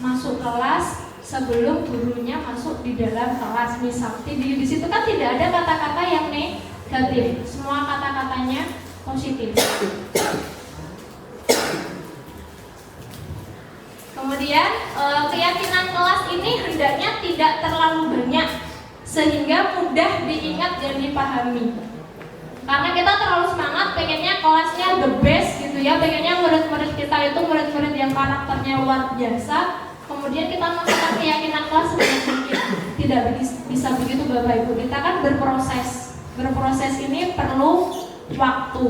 Masuk kelas sebelum gurunya masuk di dalam kelas. Misal di situ kan tidak ada kata-kata yang negatif, semua kata-katanya positif. Kemudian keyakinan kelas ini hendaknya tidak terlalu banyak sehingga mudah diingat dan dipahami. Karena kita terlalu semangat pengennya kelasnya the best gitu ya, pengennya murid-murid kita itu murid-murid yang karakternya luar biasa. Kemudian kita masukkan keyakinan kelas sebanyak mungkin. Tidak bisa begitu Bapak Ibu. Kita kan berproses. Berproses ini perlu waktu.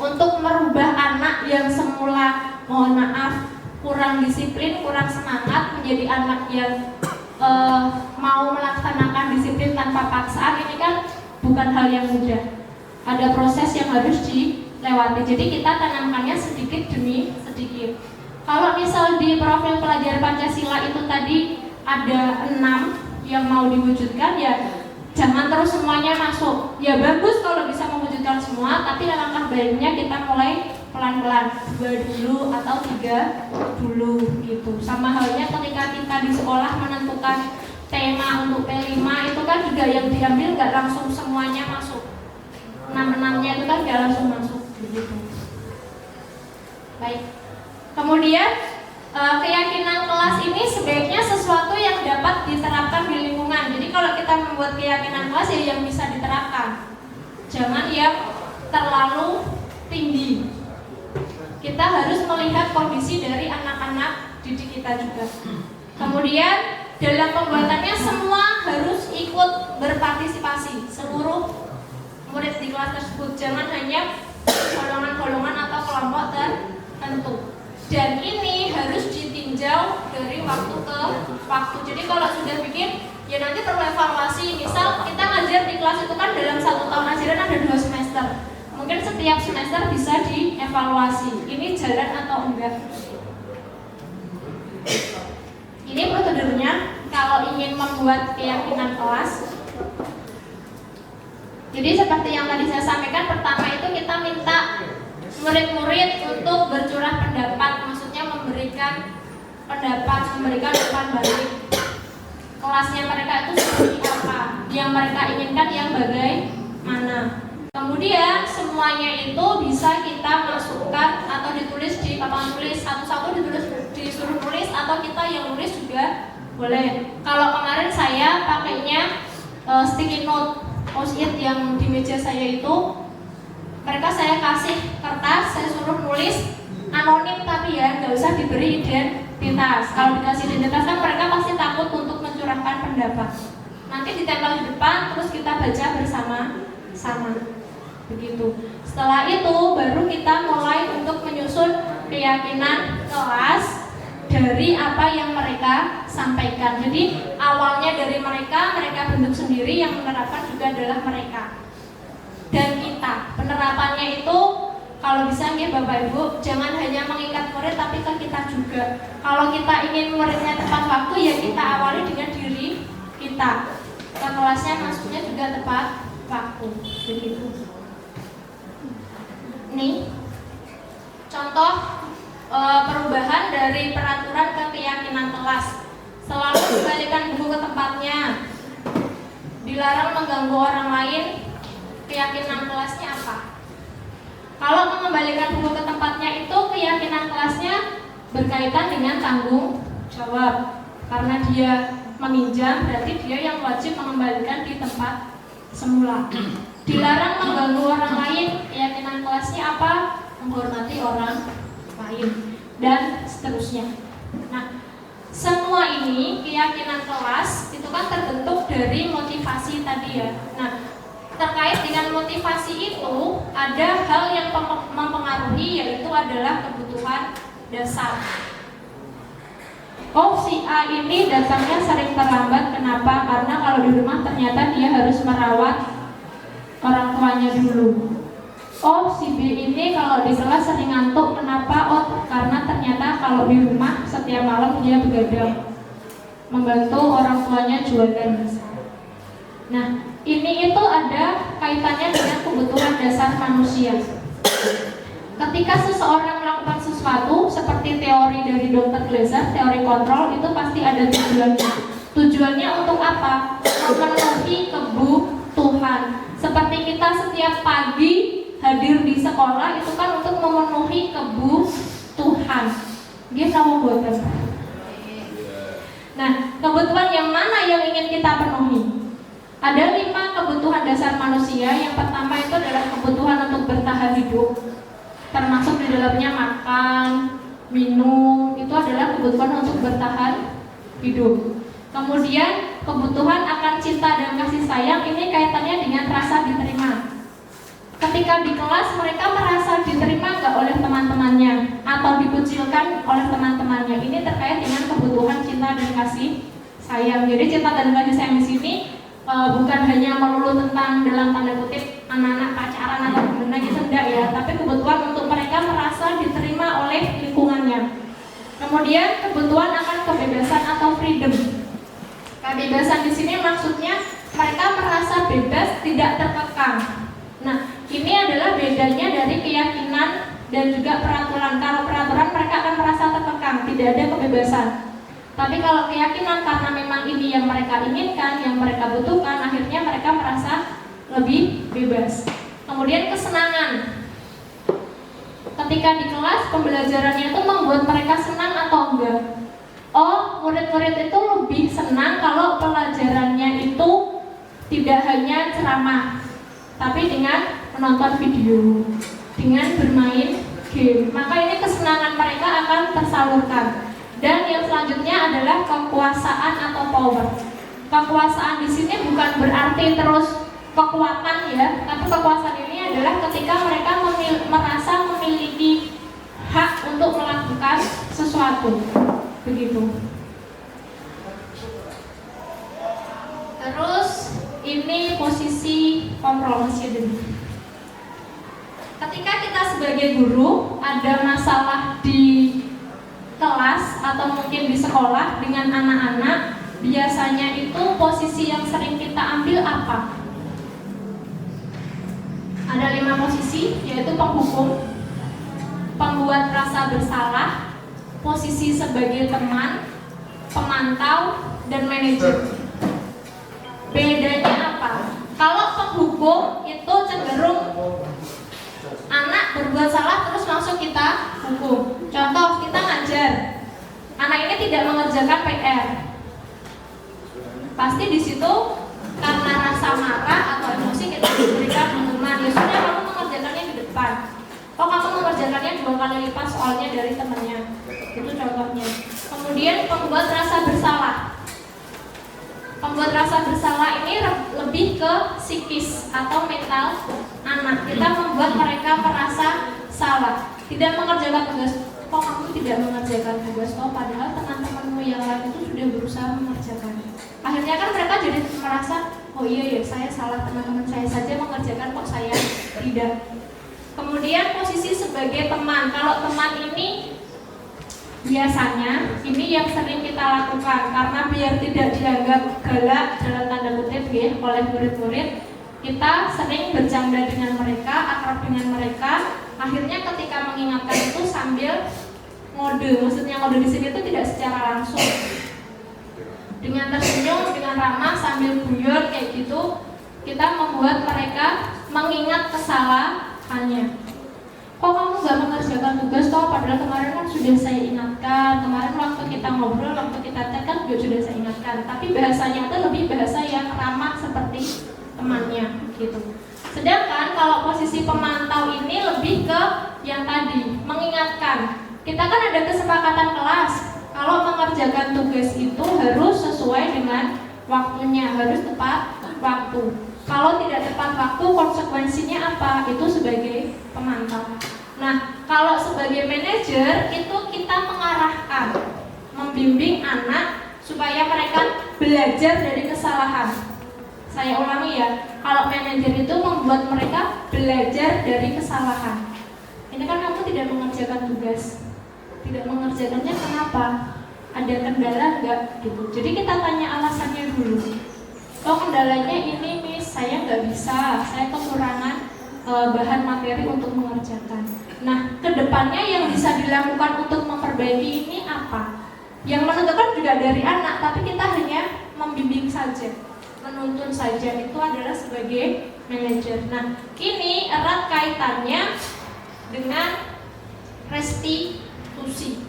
Untuk merubah anak yang semula, mohon maaf, kurang disiplin, kurang semangat, menjadi anak yang mau melaksanakan disiplin tanpa paksaan, ini kan bukan hal yang mudah. Ada proses yang harus dilewati. Jadi kita tanamkannya sedikit demi sedikit. Kalau misal di profil pelajar Pancasila itu tadi ada 6 yang mau diwujudkan, ya jangan terus semuanya masuk. Ya bagus kalau bisa mewujudkan lanjutkan semua, tapi langkah baiknya kita mulai pelan-pelan, 2 dulu atau 3 dulu gitu. Sama halnya ketika kita di sekolah menentukan tema untuk P5 itu kan juga yang diambil nggak langsung semuanya masuk. 6-6-nya itu kan nggak langsung masuk begitu. Baik. Kemudian keyakinan kelas ini sebaiknya sesuatu yang dapat diterapkan di lingkungan. Jadi kalau kita membuat keyakinan kelas ya yang bisa diterapkan. Jangan yang terlalu tinggi. Kita harus melihat kondisi dari anak-anak didik kita juga. Kemudian dalam pembuatannya semua harus ikut berpartisipasi, seluruh murid di kelas tersebut. Jangan hanya golongan-golongan atau kelompok tertentu. Dan ini harus ditinjau dari waktu ke waktu. Jadi kalau sudah bikin, ya nanti perlu evaluasi. Misal kita ngajar di kelas itu kan dalam 1 tahun ajaran ada 2 semester. Mungkin setiap semester bisa dievaluasi. Ini jalan atau enggak? Ini prosedurnya kalau ingin membuat keyakinan kelas. Jadi seperti yang tadi saya sampaikan, pertama itu kita minta murid-murid untuk bercurah pendapat, maksudnya memberikan pendapat, memberikan umpan balik. Kelasnya mereka itu seperti apa, yang mereka inginkan yang bagaimana. Kemudian semuanya itu bisa kita masukkan atau ditulis di papan tulis, satu-satu disuruh nulis atau kita yang nulis juga boleh. Kalau kemarin saya pakainya sticky note, post-it yang di meja saya itu, mereka saya kasih kertas, saya suruh nulis anonim tapi ya nggak usah diberi identitas. Kalau dikasih identitas kan mereka pasti takut untuk mencurahkan pendapat. Nanti ditempel di depan, terus kita baca bersama-sama. Begitu. Setelah itu baru kita mulai untuk menyusun keyakinan kelas dari apa yang mereka sampaikan. Jadi awalnya dari mereka bentuk sendiri, yang menerapkan juga adalah mereka. Dan kita, penerapannya itu kalau bisa nih Bapak Ibu, jangan hanya mengikat murid tapi ke kita juga. Kalau kita ingin muridnya tepat waktu, ya kita awali dengan diri kita. Ke kelasnya masuknya juga tepat waktu. Begitu. Nih, contoh perubahan dari peraturan ke keyakinan kelas. Selalu kembalikan buku ke tempatnya. Dilarang mengganggu orang lain. Keyakinan kelasnya apa? Kalau mengembalikan buku ke tempatnya itu keyakinan kelasnya berkaitan dengan tanggung jawab. Karena dia meminjam, berarti dia yang wajib mengembalikan di tempat semula. Dilarang mengganggu orang lain, keyakinan kelasnya apa? Menghormati orang lain dan seterusnya. Nah, semua ini keyakinan kelas itu kan terbentuk dari motivasi tadi ya. Nah, terkait dengan motivasi itu ada hal yang mempengaruhi, yaitu adalah kebutuhan dasar. Oh, si A ini datangnya sering terlambat, kenapa? Karena kalau di rumah ternyata dia harus merawat orang tuanya dulu. Oh, si B ini kalau di kelas sering ngantuk, kenapa? Oh, karena ternyata kalau di rumah setiap malam dia begadang membantu orang tuanya jualan. Nah, ini itu ada kaitannya dengan kebutuhan dasar manusia. Ketika seseorang melakukan sesuatu, seperti teori dari Dr. Glaser, teori kontrol, itu pasti ada tujuannya. Tujuannya untuk apa? Memenuhi kebutuhan. Seperti kita setiap pagi hadir di sekolah itu kan untuk memenuhi kebutuhan. Dia sama buatan. Nah, kebutuhan yang mana yang ingin kita penuhi? Ada 5 kebutuhan dasar manusia. Yang pertama itu adalah kebutuhan untuk bertahan hidup, termasuk di dalamnya makan, minum, itu adalah kebutuhan untuk bertahan hidup. Kemudian kebutuhan akan cinta dan kasih sayang, ini kaitannya dengan rasa diterima. Ketika di kelas mereka merasa diterima nggak oleh teman-temannya atau dikucilkan oleh teman-temannya, ini terkait dengan kebutuhan cinta dan kasih sayang. Jadi cinta dan kasih sayang di sini bukan hanya melulu tentang dalam tanda kutip anak-anak pacaran atau gimana gitu, enggak ya, tapi kebutuhan untuk mereka merasa diterima oleh lingkungannya. Kemudian kebutuhan akan kebebasan atau freedom. Kebebasan di sini maksudnya mereka merasa bebas, tidak terkekang. Nah, ini adalah bedanya dari keyakinan dan juga peraturan. Kalau peraturan mereka akan merasa terkekang, tidak ada kebebasan. Tapi kalau keyakinan karena memang ini yang mereka inginkan, yang mereka butuhkan, akhirnya mereka merasa lebih bebas. Kemudian kesenangan. Ketika di kelas pembelajarannya itu membuat mereka senang atau enggak? Oh, murid-murid itu lebih senang kalau pelajarannya itu tidak hanya ceramah, tapi dengan menonton video, dengan bermain game. Maka ini kesenangan mereka akan tersalurkan. Dan yang selanjutnya adalah kekuasaan atau power. Kekuasaan di sini bukan berarti terus kekuatan ya, tapi kekuasaan ini adalah ketika mereka merasa memiliki hak untuk melakukan sesuatu. Begitu. Terus ini posisi control student. Ketika kita sebagai guru ada masalah di kelas atau mungkin di sekolah dengan anak-anak, biasanya itu posisi yang sering kita ambil apa? Ada 5 posisi, yaitu penghukum, pembuat rasa bersalah, posisi sebagai teman, pemantau, dan manajer. Bedanya apa? Kalau penghukum itu cenderung anak berbuat salah terus langsung kita hukum. Contoh, kita ngajar, anak ini tidak mengerjakan PR. Pasti di situ karena rasa marah atau emosi kita berikan hukuman. Ya sudah, kamu mengerjakannya di depan. Oh, kamu mengerjakannya 2 kali lipat soalnya dari temannya. Itu contohnya. Kemudian pembuat rasa bersalah. Pembuat rasa bersalah ini lebih ke psikis atau mental anak. Kita membuat mereka merasa salah, tidak mengerjakan tugas. Kok kamu tidak mengerjakan tugas? Oh, padahal teman-temanmu yang lain itu sudah berusaha mengerjakan. Akhirnya kan mereka jadi merasa, oh iya ya, saya salah, teman-teman saya saja mengerjakan kok saya tidak. Kemudian posisi sebagai teman. Kalau teman ini biasanya ini yang sering kita lakukan karena biar tidak dianggap galak dalam tanda kutip ya oleh murid-murid, kita sering bercanda dengan mereka, akrab dengan mereka. Akhirnya ketika mengingatkan itu sambil ngode. Maksudnya ngode di sini itu tidak secara langsung, dengan tersenyum, dengan ramah, sambil guyon kayak gitu, kita membuat mereka mengingat kesalahannya. Kok kamu gak mengerjakan tugas toh? Padahal kemarin kan sudah saya ingatkan. Kemarin waktu kita ngobrol, waktu kita chat kan juga sudah saya ingatkan. Tapi bahasanya itu lebih bahasa yang ramah seperti temannya gitu. Sedangkan kalau posisi pemantau ini lebih ke yang tadi, mengingatkan. Kita kan ada kesepakatan kelas, kalau mengerjakan tugas itu harus sesuai dengan waktunya, harus tepat waktu. Kalau tidak tepat waktu, konsekuensinya apa? Itu sebagai pemantau. Nah, kalau sebagai manajer itu kita mengarahkan, membimbing anak supaya mereka belajar dari kesalahan. Saya ulangi ya, kalau manajer itu membuat mereka belajar dari kesalahan. Ini kan kamu tidak mengerjakan tugas. Tidak mengerjakannya kenapa? Ada kendala enggak? Gitu. Jadi kita tanya alasannya dulu. Oh, kendalanya ini Miss, saya nggak bisa, saya kekurangan bahan materi untuk mengerjakan. Nah, kedepannya yang bisa dilakukan untuk memperbaiki ini apa? Yang menentukan juga dari anak, tapi kita hanya membimbing saja, menuntun saja. Itu adalah sebagai manajer. Nah, ini erat kaitannya dengan restitusi.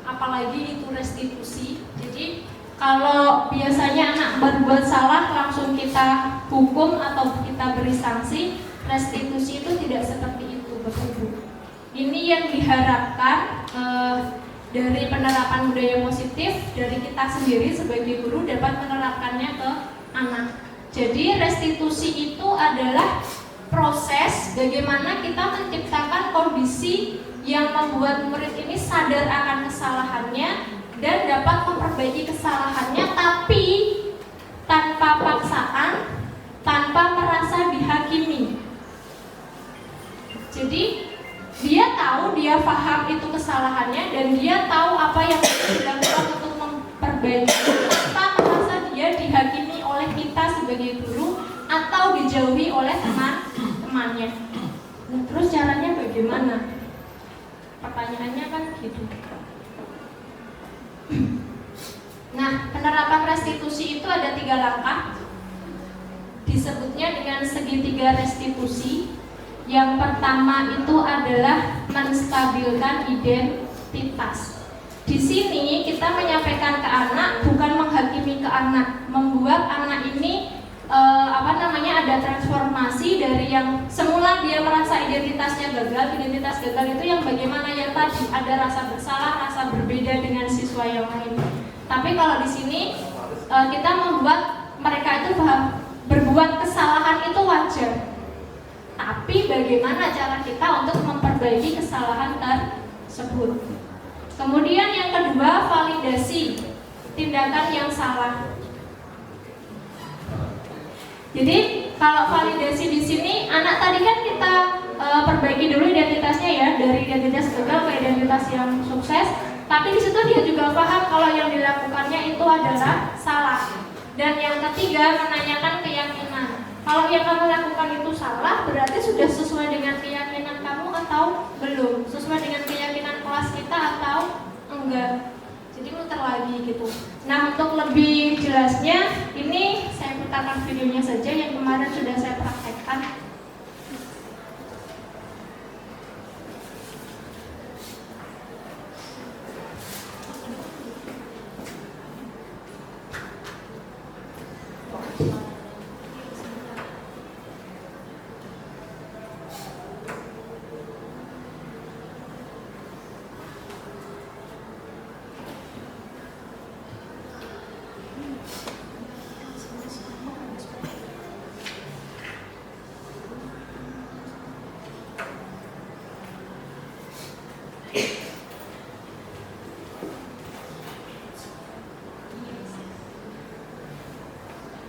Apalagi itu restitusi. Jadi kalau biasanya anak berbuat salah langsung kita hukum atau kita beri sanksi, restitusi itu tidak seperti itu, Bapak Ibu. Ini yang diharapkan dari penerapan budaya positif dari kita sendiri sebagai guru dapat menerapkannya ke anak. Jadi restitusi itu adalah proses bagaimana kita menciptakan kondisi yang membuat murid ini sadar akan kesalahannya dan dapat memperbaiki kesalahannya, tapi tanpa paksaan, tanpa merasa dihakimi. Jadi dia tahu, dia paham itu kesalahannya, dan dia tahu apa yang harus dilakukan untuk memperbaiki, tanpa merasa dia dihakimi oleh kita sebagai guru atau dijauhi oleh teman-teman. temannya. Nah, terus caranya bagaimana? Pertanyaannya kan gitu. Nah, penerapan restitusi itu ada 3 langkah. Disebutnya dengan segitiga restitusi. Yang pertama itu adalah menstabilkan identitas. Di sini kita menyampaikan ke anak, bukan menghakimi ke anak, membuat anak ini ada transformasi dari yang semula dia merasa identitasnya gagal. Identitas gagal itu yang bagaimana yang tadi ada rasa bersalah, rasa berbeda dengan siswa yang lain. Tapi kalau di sini kita membuat mereka itu paham berbuat kesalahan itu wajar. Tapi bagaimana cara kita untuk memperbaiki kesalahan tersebut? Kemudian yang kedua, validasi tindakan yang salah. Jadi kalau validasi di sini, anak tadi kan kita perbaiki dulu identitasnya ya, dari identitas gagal ke identitas yang sukses. Tapi di situ dia juga paham kalau yang dilakukannya itu adalah salah. Dan yang ketiga, menanyakan keyakinan. Kalau yang kamu lakukan itu salah, berarti sudah sesuai dengan keyakinan kamu atau belum? Sesuai dengan keyakinan kelas kita atau enggak? Jadi muter lagi gitu. Nah, untuk lebih jelasnya, ini saya putarkan videonya saja yang kemarin sudah saya praktekkan.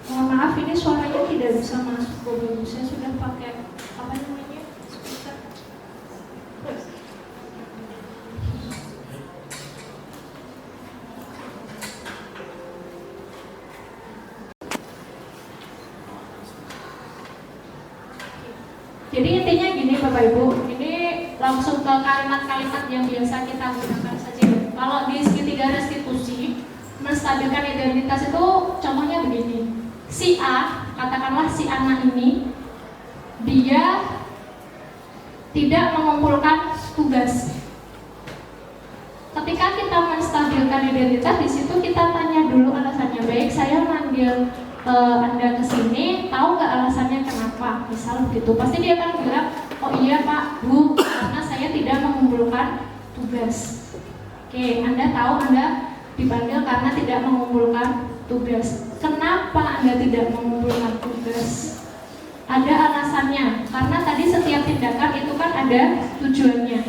Maaf, ini suaranya tidak bisa masuk. Bapak-Ibu, saya sudah pakai apa namanya? Speaker. Jadi intinya gini Bapak Ibu, ini langsung ke kalimat-kalimat yang biasa kita gunakan saja. Kalau di segitiga restitusi, menstabilkan identitas itu contohnya begini. Si A, katakanlah si anak ini, dia tidak mengumpulkan tugas. Ketika kita menstabilkan identitas, di situ kita tanya dulu alasannya. Baik, saya manggil Anda ke sini, tahu nggak alasannya kenapa? Misal gitu, pasti dia akan bilang, oh iya Pak, Bu, karena saya tidak mengumpulkan tugas. Oke, Anda tahu Anda dipanggil karena tidak mengumpulkan tugas. Kenapa Anda tidak mengumpulkan tugas? Ada alasannya, karena tadi setiap tindakan itu kan ada tujuannya.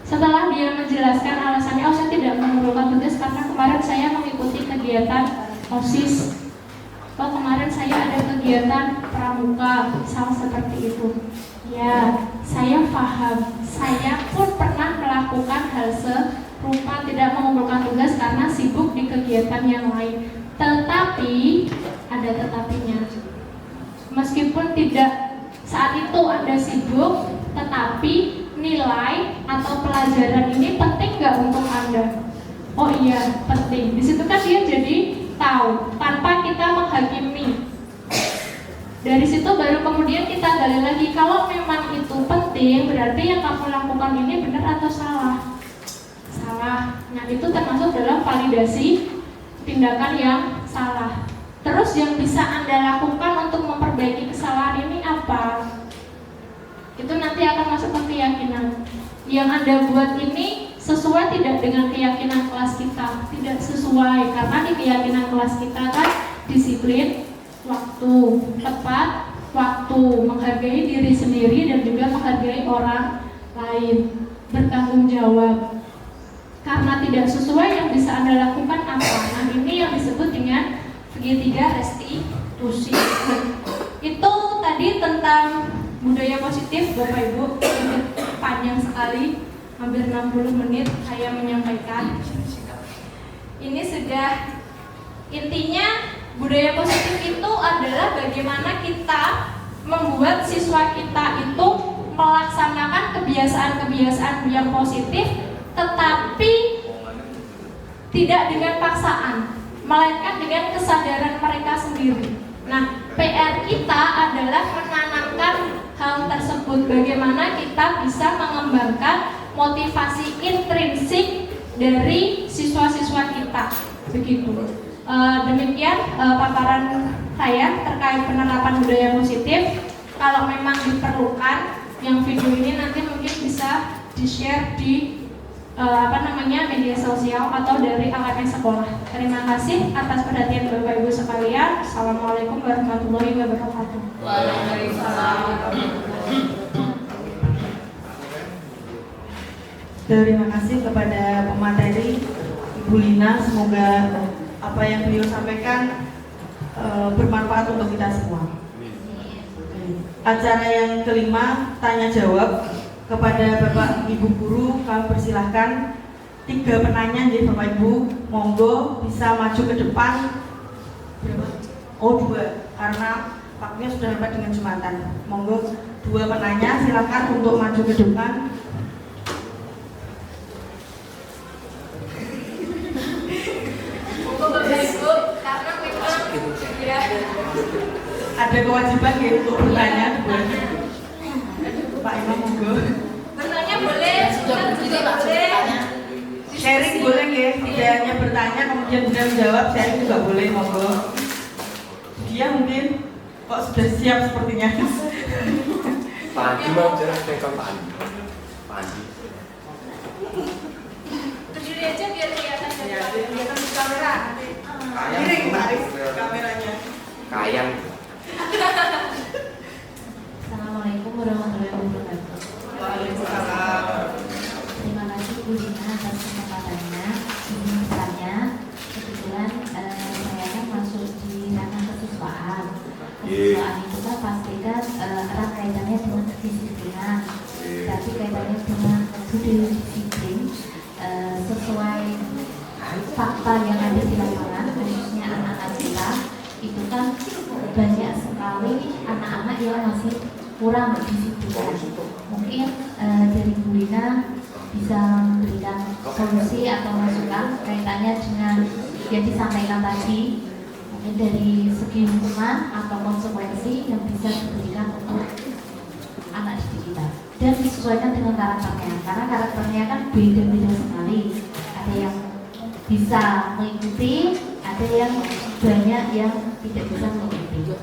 Setelah dia menjelaskan alasannya, oh saya tidak mengumpulkan tugas karena kemarin saya mengikuti kegiatan OSIS. Oh kemarin saya ada kegiatan pramuka, misal seperti itu. Ya, saya paham. Saya pun pernah melakukan hal serupa, tidak mengumpulkan tugas karena sibuk di kegiatan yang lain. Tetapi ada tetapinya. Meskipun tidak saat itu Anda sibuk, tetapi nilai atau pelajaran ini penting nggak untuk Anda? Oh iya, penting. Di situ kan dia jadi tahu tanpa kita menghakimi. Dari situ baru kemudian kita gali lagi, kalau memang itu penting, berarti yang kamu lakukan ini benar atau salah? Salah. Nah, itu termasuk dalam validasi tindakan yang salah. Terus yang bisa Anda lakukan untuk memperbaiki kesalahan ini apa? Itu nanti akan masuk ke keyakinan. Yang Anda buat ini sesuai tidak dengan keyakinan kelas kita? Tidak sesuai, karena di keyakinan kelas kita kan disiplin waktu, tepat waktu, menghargai diri sendiri dan juga menghargai orang lain, bertanggung jawab. Karena tidak sesuai, yang bisa Anda lakukan apa? Nah, ini yang disebut dengan segitiga restitusi. Itu tadi tentang budaya positif, Bapak Ibu. Panjang sekali, hampir 60 menit saya menyampaikan. Ini sudah intinya budaya positif itu adalah bagaimana kita membuat membuat siswa kita itu melaksanakan kebiasaan-kebiasaan yang positif, tetapi tidak dengan paksaan, melainkan dengan kesadaran mereka sendiri. Nah, PR kita adalah menanamkan hal tersebut. Bagaimana kita bisa mengembangkan motivasi intrinsik dari siswa-siswa kita. Begitu. Demikian paparan saya terkait penerapan budaya positif. Kalau memang diperlukan, yang video ini nanti mungkin bisa di-share di media sosial atau dari LMS sekolah. Terima kasih atas perhatian Bapak Ibu sekalian. Assalamualaikum warahmatullahi wabarakatuh. Waalaikumsalam. Terima kasih kepada pemateri Ibu Lina. Semoga apa yang beliau sampaikan bermanfaat untuk kita semua. Acara yang kelima, tanya jawab. Kepada Bapak Ibu guru, kami persilahkan 3 penanya jadi Bapak Ibu, monggo bisa maju ke depan. Oh 2, karena waktunya sudah mepet dengan Jumatan. Monggo 2 penanya, silakan untuk maju ke depan. Bapak Ibu, karena memang ya. Ada kewajiban ya untuk bertanya. Pak Imam monggo. Bertanya boleh, juga boleh. Sharing boleh ya, tidak hanya bertanya kemudian bisa menjawab, sharing juga boleh monggo. Dia mungkin kok sudah siap sepertinya. Pak Andi mau jelas dengan Pak Andi. Pak Andi. Berdiri aja biar kelihatan Ya, depan. kelihatan di kamera. Miring Pak Aris kameranya. Kayang. Assalamualaikum warahmatullahi wabarakatuh. Waalaikumsalam. Terima kasih Bu Lina atas kesempatannya. Ini misalnya kebetulan saya kan masuk di ranah kesiswaan. Kesiswaan itu kan pastikan erat kaitannya dengan kedisiplinan. Tapi kaitannya dengan disiplin sesuai fakta yang ada di lapangan, khususnya anak-anak kita itu kan banyak sekali anak-anak yang masih kurang disiplin. Mungkin dari Bu Lina bisa memberikan solusi atau masukan kaitannya dengan yang disampaikan tadi, mungkin dari segi hukuman atau konsekuensi yang bisa diberikan untuk anak didik kita dan disesuaikan dengan karakternya, karena karakternya kan beda-beda sekali. Ada yang bisa mengikuti, ada yang banyak yang tidak bisa mengikuti.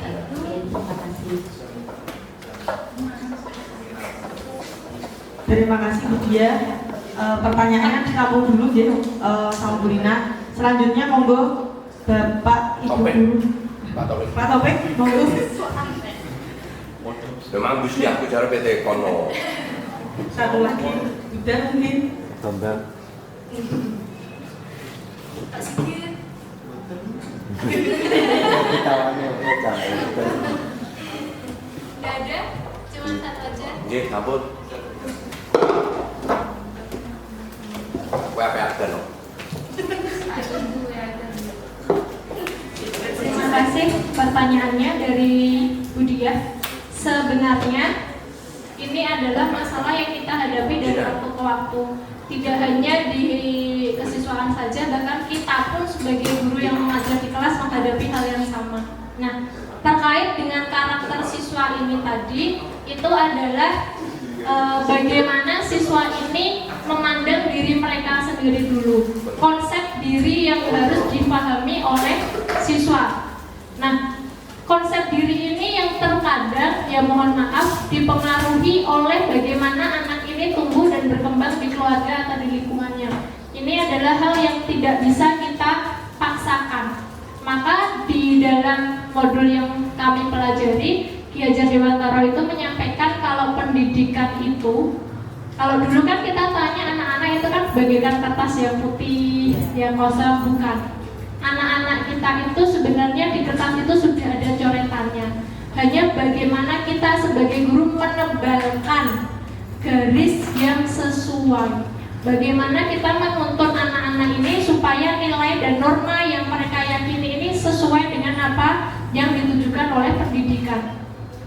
Terima kasih. Terima kasih Bu Dia. Pertanyaannya ditampung dulu ya sama Bu Lina. Selanjutnya monggo Bapak Ibu Topik. guru. Pak Taufik. Pak Taufik, monggo. Memang Gusti aku cara PT Kono. Satu lagi, udah mungkin. Bambang. Tak sedikit. Nggak ada, cuma satu aja. Nggih, sampun. Kowe apa ada no? Ibu ya ada. Terima kasih pertanyaannya dari Budia. Sebenarnya ini adalah masalah yang kita hadapi dari waktu ke waktu. Tidak hanya di kesiswaan saja, bahkan kita pun sebagai guru yang mengajar di kelas menghadapi hal yang sama. Nah, terkait dengan karakter siswa ini tadi, itu adalah bagaimana siswa ini memandang diri mereka sendiri dulu. Konsep diri yang harus dipahami oleh siswa. Nah, konsep diri ini yang terkadang, ya mohon maaf, dipengaruhi oleh bagaimana anak ini tumbuh dan berkembang di keluarga atau di lingkungannya. Ini adalah hal yang tidak bisa kita paksakan. Maka di dalam modul yang kami pelajari, Ki Hajar Dewantara itu menyampaikan kalau pendidikan itu, kalau dulu kan kita tanya anak-anak itu kan bagaikan kertas yang putih, yang kosong, bukan. Anak-anak kita itu sebenarnya di kertas itu sudah ada coretannya. Hanya bagaimana kita sebagai guru menebalkan garis yang sesuai. Bagaimana kita menuntun anak-anak ini supaya nilai dan norma yang mereka yakini ini sesuai dengan apa yang ditujukan oleh pendidikan.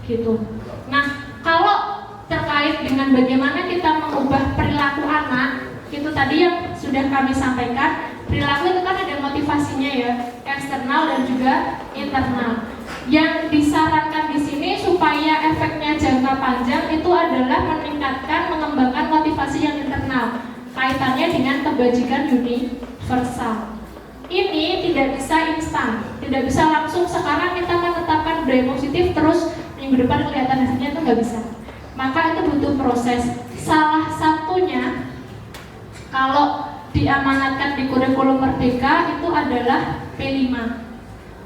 gitu. Nah, kalau terkait dengan bagaimana kita mengubah perilaku anak, itu tadi yang sudah kami sampaikan. Perilaku itu kan ada motivasinya ya, eksternal dan juga internal. Yang disarankan di sini supaya efeknya jangka panjang itu adalah meningkatkan, mengembangkan motivasi yang internal, kaitannya dengan kebajikan universal. Ini tidak bisa instan, tidak bisa langsung sekarang kita menetapkan budaya positif terus minggu depan kelihatan hasilnya, itu nggak bisa. Maka itu butuh proses. Salah satunya kalau diamanatkan di kurikulum Merdeka itu adalah P5.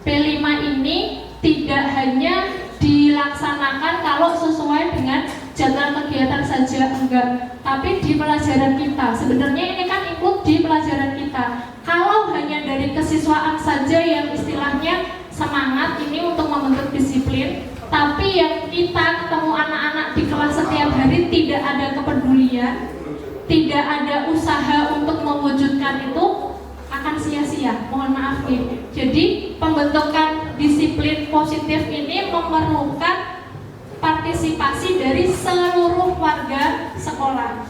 P5 ini tidak hanya dilaksanakan kalau sesuai dengan jadwal kegiatan saja, enggak, tapi di pelajaran kita. Sebenarnya ini kan ikut di pelajaran kita. Kalau hanya dari kesiswaan saja yang istilahnya semangat ini untuk membentuk disiplin, tapi yang kita ketemu anak-anak di kelas setiap hari tidak ada kepedulian, tidak ada usaha untuk mewujudkan itu, akan sia-sia, mohon maaf nih. Jadi pembentukan disiplin positif ini memerlukan partisipasi dari seluruh warga sekolah.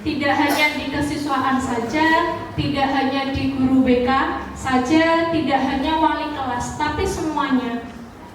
Tidak hanya di kesiswaan saja, tidak hanya di guru BK saja, tidak hanya wali kelas, tapi semuanya.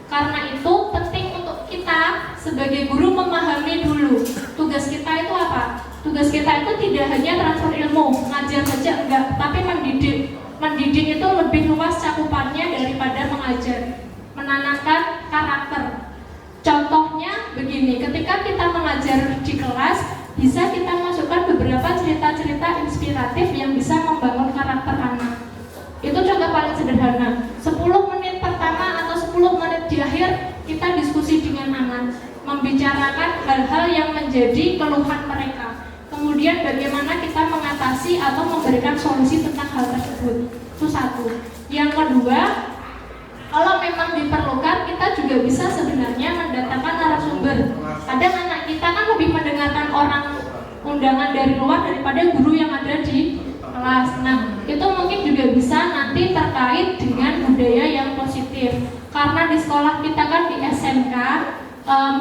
Karena itu penting untuk kita sebagai guru memahami dulu tugas kita itu apa. Tugas kita itu tidak hanya transfer ilmu, ngajar saja enggak, tapi mendidik. Mendidik itu lebih luas cakupannya daripada mengajar. Menanamkan karakter. Contohnya begini, ketika kita mengajar di kelas, bisa kita masukkan beberapa cerita-cerita inspiratif yang bisa membangun karakter anak. Itu contoh paling sederhana. 10 menit pertama atau 10 menit di akhir kita diskusi dengan anak, membicarakan hal-hal yang menjadi keluhan mereka. Kemudian bagaimana kita mengatasi atau memberikan solusi tentang hal tersebut. Itu satu. Yang kedua, kalau memang diperlukan, kita juga bisa sebenarnya mendatangkan narasumber. Kadang anak kita kan lebih mendengarkan orang undangan dari luar daripada guru yang ada di kelas. Nah, itu mungkin juga bisa nanti terkait dengan budaya yang positif. Karena di sekolah kita kan di SMK,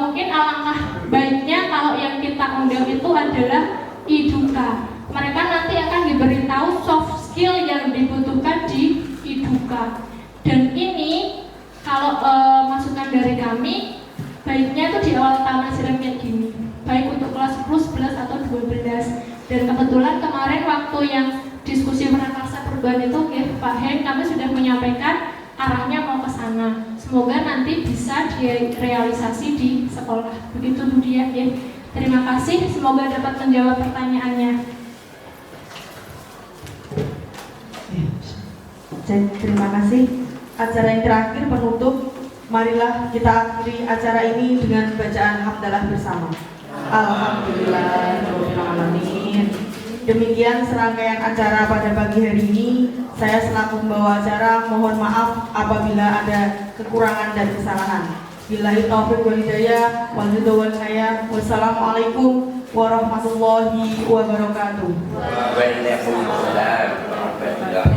mungkin alangkah baiknya kalau yang kita undang itu adalah Iduka. Mereka nanti akan diberitahu soft skill yang dibutuhkan di Iduka. Dan ini kalau masukan dari kami, baiknya itu di awal tahun ajaran kayak gini, baik untuk kelas 10, 11 atau 12. Dan kebetulan kemarin waktu yang diskusi prakarsa perubahan itu, Pak Hen, kami sudah menyampaikan arahnya mau ke sana. Semoga nanti bisa direalisasi di sekolah. Begitu Bu Dian ya. Terima kasih, semoga dapat menjawab pertanyaannya. Terima kasih. Acara yang terakhir penutup, marilah kita akhiri acara ini dengan bacaan hamdalah bersama. Alhamdulillahirobbilalamin. Demikian serangkaian acara pada pagi hari ini. Saya selaku pembawa acara mohon maaf apabila ada kekurangan dan kesalahan. Billahi taufiq wal hidayah wal hidayah. Wassalamualaikum warahmatullahi wabarakatuh. Waalaikumsalam warahmatullahi wabarakatuh.